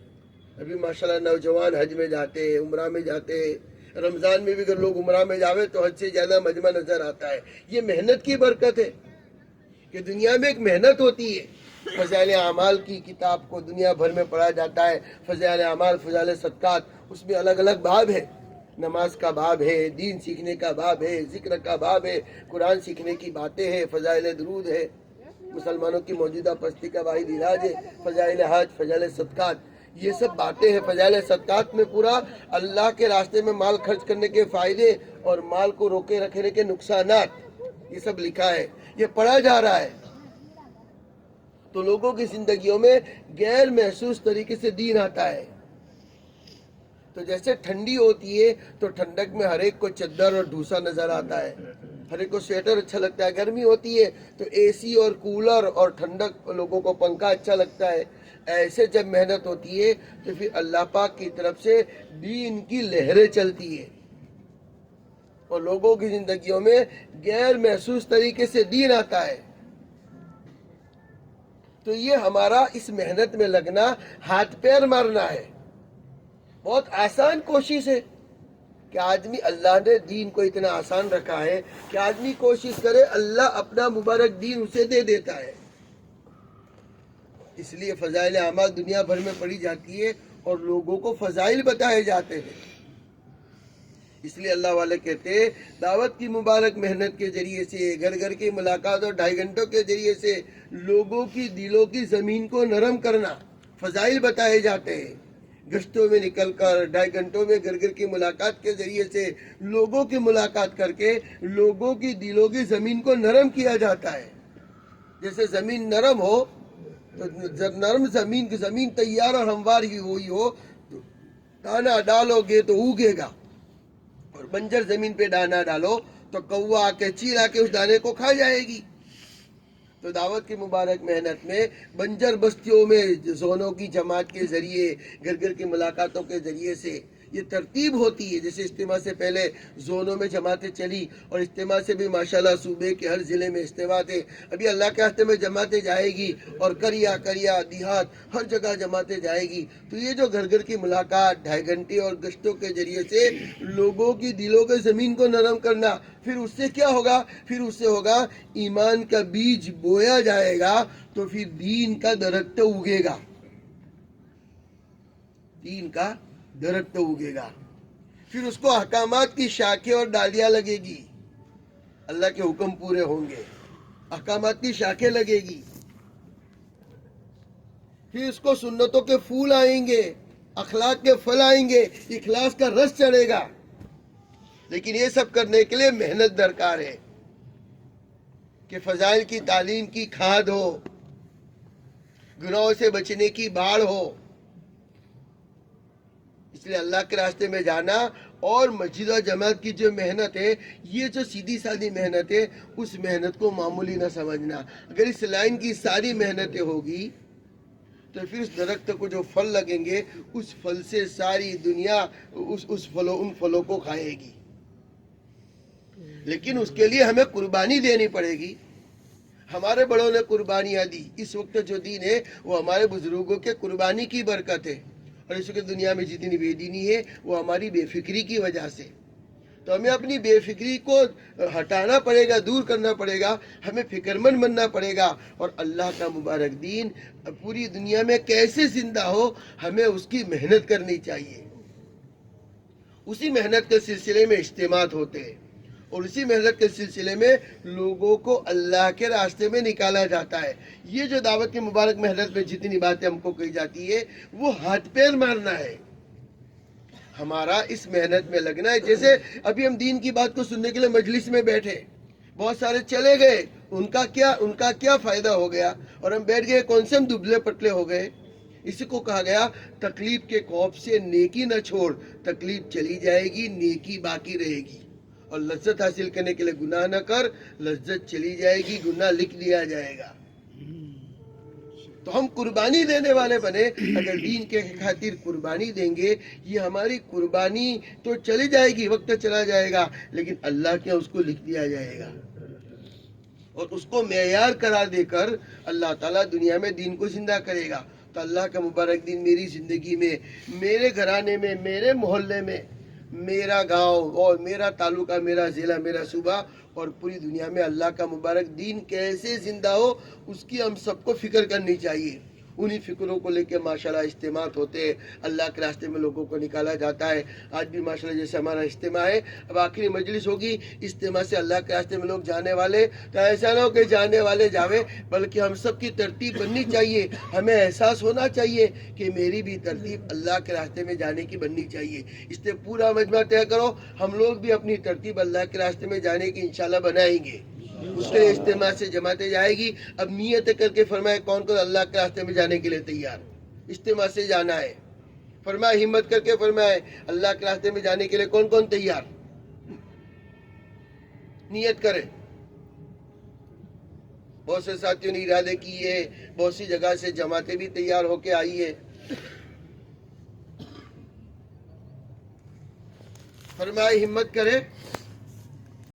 ابھی ماشاءاللہ نوجوان حج میں جاتے ہیں، عمرہ میں جاتے ہیں. رمضان میں بھی اگر لوگ عمرہ میں جاوے تو حج سے زیادہ مجمع نظر آتا ہے. یہ محنت کی برکت ہے کہ دنیا میں ایک محنت ہوتی ہے. فضائل اعمال کی کتاب کو دنیا بھر میں پڑھا جاتا ہے. فضائل اعمال، فضائل صدقات، اس میں الگ الگ باب ہے. نماز کا باب ہے، دین سیکھنے کا باب ہے، ذکر کا باب ہے، قرآن سیکھنے کی باتیں ہیں، فضائل درود ہے، مسلمانوں کی موجودہ پستی کا واحد علاج ہے، فضائل حج، فضائل صدقات، یہ سب باتیں ہیں. فضائل صدقات میں پورا اللہ کے راستے میں مال خرچ کرنے کے فائدے اور مال کو روکے رکھنے کے نقصانات یہ سب لکھا ہے، یہ پڑھا جا رہا ہے. تو لوگوں کی زندگیوں میں غیر محسوس طریقے سے دین آتا ہے. تو جیسے ٹھنڈی ہوتی ہے تو ٹھنڈک میں ہر ایک کو چادر اور ڈھوسا نظر آتا ہے، ہر ایک کو سویٹر اچھا لگتا ہے. گرمی ہوتی ہے تو اے سی اور کولر اور ٹھنڈک، لوگوں کو پنکھا اچھا لگتا ہے. ایسے جب محنت ہوتی ہے تو پھر اللہ پاک کی طرف سے دین کی لہریں چلتی ہے اور لوگوں کی زندگیوں میں غیر محسوس طریقے سے دین آتا ہے. تو یہ ہمارا اس محنت میں لگنا ہاتھ پیر مارنا ہے. بہت آسان کوشش ہے کہ آدمی، اللہ نے دین کو اتنا آسان رکھا ہے کہ آدمی کوشش کرے اللہ اپنا مبارک دین اسے دے دیتا ہے. اس لیے فضائل اعمال دنیا بھر میں پڑھی جاتی ہے اور لوگوں کو فضائل بتائے جاتے ہیں. اس لیے اللہ والے کہتے ہیں دعوت کی مبارک محنت کے ذریعے سے، گھر گھر کی ملاقات اور 2.5 گھنٹوں کے ذریعے سے لوگوں کی دلوں کی زمین کو نرم کرنا، فضائل بتائے جاتے ہیں۔ گشتوں میں نکل کر 2.5 گھنٹوں میں گھر گھر کی ملاقات کے ذریعے سے لوگوں کی ملاقات کر کے لوگوں کی دلوں کی زمین کو نرم کیا جاتا ہے۔ جیسے زمین نرم ہو تو نرم زمین تیار اور ہموار ہی ہوئی ہو تو دانا ڈالو گے تو اگے گا، اور بنجر زمین پہ دانا ڈالو تو کوا آ کے چیل آ کے اس دانے کو کھا جائے گی۔ تو دعوت کی مبارک محنت میں بنجر بستیوں میں زونوں کی جماعت کے ذریعے، گھر گھر کی ملاقاتوں کے ذریعے سے یہ ترتیب ہوتی ہے۔ جیسے اجتماع سے پہلے زونوں میں جماعتیں چلی، اور اجتماع سے بھی ماشاءاللہ صوبے کے ہر ضلع میں اجتماع تھے، ابھی اللہ کے راستے میں جماعتیں جائے گی، اور کریا دیہات ہر جگہ جماعتیں جائے گی۔ تو یہ جو گھر گھر کی ملاقات 2.5 گھنٹے اور گشتوں کے ذریعے سے لوگوں کی دلوں کے زمین کو نرم کرنا، پھر اس سے کیا ہوگا؟ پھر اس سے ہوگا ایمان کا بیج بویا جائے گا، تو پھر دین کا درخت اگے گا، دین کا درخت اگے گا۔ پھر اس کو احکامات کی شاخیں اور ڈالیاں لگے گی، اللہ کے حکم پورے ہوں گے، احکامات کی شاخیں لگے گی۔ پھر اس کو سنتوں کے پھول آئیں گے، اخلاق کے پھل آئیں گے، اخلاص کا رس چڑھے گا۔ لیکن یہ سب کرنے کے لیے محنت درکار ہے کہ فضائل کی تعلیم کی کھاد ہو، گناہوں سے بچنے کی باڑ ہو۔ اس لیے اللہ کے راستے میں جانا اور مسجد و جماعت کی جو محنت ہے، یہ جو سیدھی سادھی محنت ہے، اس محنت کو معمولی نہ سمجھنا۔ اگر اس لائن کی ساری محنتیں ہوگی تو پھر اس درخت کو جو پھل لگیں گے، اس پھل سے ساری دنیا ان پھلوں کو کھائے گی۔ لیکن اس کے لیے ہمیں قربانی دینی پڑے گی۔ ہمارے بڑوں نے قربانیاں دی، اس وقت جو دین ہے وہ ہمارے بزرگوں کے قربانی کی برکت ہے، اور اس وقت دنیا میں جتنی بے دینی ہے وہ ہماری بے فکری کی وجہ سے۔ تو ہمیں اپنی بے فکری کو ہٹانا پڑے گا، دور کرنا پڑے گا، ہمیں فکر مند بننا پڑے گا، اور اللہ کا مبارک دین پوری دنیا میں کیسے زندہ ہو، ہمیں اس کی محنت کرنی چاہیے۔ اسی محنت کے سلسلے میں اجتماعات ہوتے ہیں، اور اسی محنت کے سلسلے میں لوگوں کو اللہ کے راستے میں نکالا جاتا ہے۔ یہ جو دعوت کی مبارک محنت میں جتنی باتیں ہم کو کہی جاتی ہے، وہ ہاتھ پیر مارنا ہے، ہمارا اس محنت میں لگنا ہے۔ جیسے ابھی ہم دین کی بات کو سننے کے لیے مجلس میں بیٹھے، بہت سارے چلے گئے، ان کا کیا فائدہ ہو گیا، اور ہم بیٹھ گئے، کون سے ہم دبلے پتلے ہو گئے۔ اسی کو کہا گیا تکلیف کے خوف سے نیکی نہ چھوڑ، تکلیف چلی جائے گی نیکی باقی رہے گی، اور لذت حاصل کرنے کے لیے گناہ نہ کر، لذت چلی جائے گی، گناہ لکھ دیا جائے گا۔ تو ہم قربانی دینے والے بنے، اگر دین کے خاطر قربانی دیں گے، یہ ہماری قربانی تو چلی جائے گی، وقت چلا جائے گا، لیکن اللہ کے اس کو لکھ دیا جائے گا، اور اس کو معیار قرار دے کر اللہ تعالیٰ دنیا میں دین کو زندہ کرے گا۔ تو اللہ کا مبارک دین میری زندگی میں، میرے گھرانے میں، میرے محلے میں، میرا گاؤں اور میرا تعلقہ، میرا ضلع، میرا صوبہ اور پوری دنیا میں اللہ کا مبارک دین کیسے زندہ ہو، اس کی ہم سب کو فکر کرنی چاہیے۔ انہی فکروں کو لے کے ماشاءاللہ اجتماعات ہوتے ہیں، اللہ کے راستے میں لوگوں کو نکالا جاتا ہے۔ آج بھی ماشاءاللہ جیسے ہمارا اجتماع ہے، اب آخری مجلس ہوگی، اجتماع سے اللہ کے راستے میں لوگ جانے والے، تو ایسا نہ ہو کہ جانے والے جاوے، بلکہ ہم سب کی ترتیب بننی چاہیے۔ ہمیں احساس ہونا چاہیے کہ میری بھی ترتیب اللہ کے راستے میں جانے کی بننی چاہیے۔ اس سے پورا مجمع طے کرو، ہم لوگ بھی اپنی ترتیب اللہ کے راستے میں جانے کی انشاءاللہ بنائیں گے۔ اس کے اجتماع سے جماعتیں جائے گی۔ اب نیت کر کے فرمائے کون کون اللہ کے راستے میں جانے کے لیے تیار، اجتماع سے جانا ہے۔ فرمائے ہمت کر کے فرمائے اللہ کے راستے میں جانے کے لیے کون کون تیار، نیت کرے۔ بہت سے ساتھیوں نے ارادے کیے، بہت سی جگہ سے جماعتیں بھی تیار ہو کے آئی ہے۔ فرمائے ہمت کرے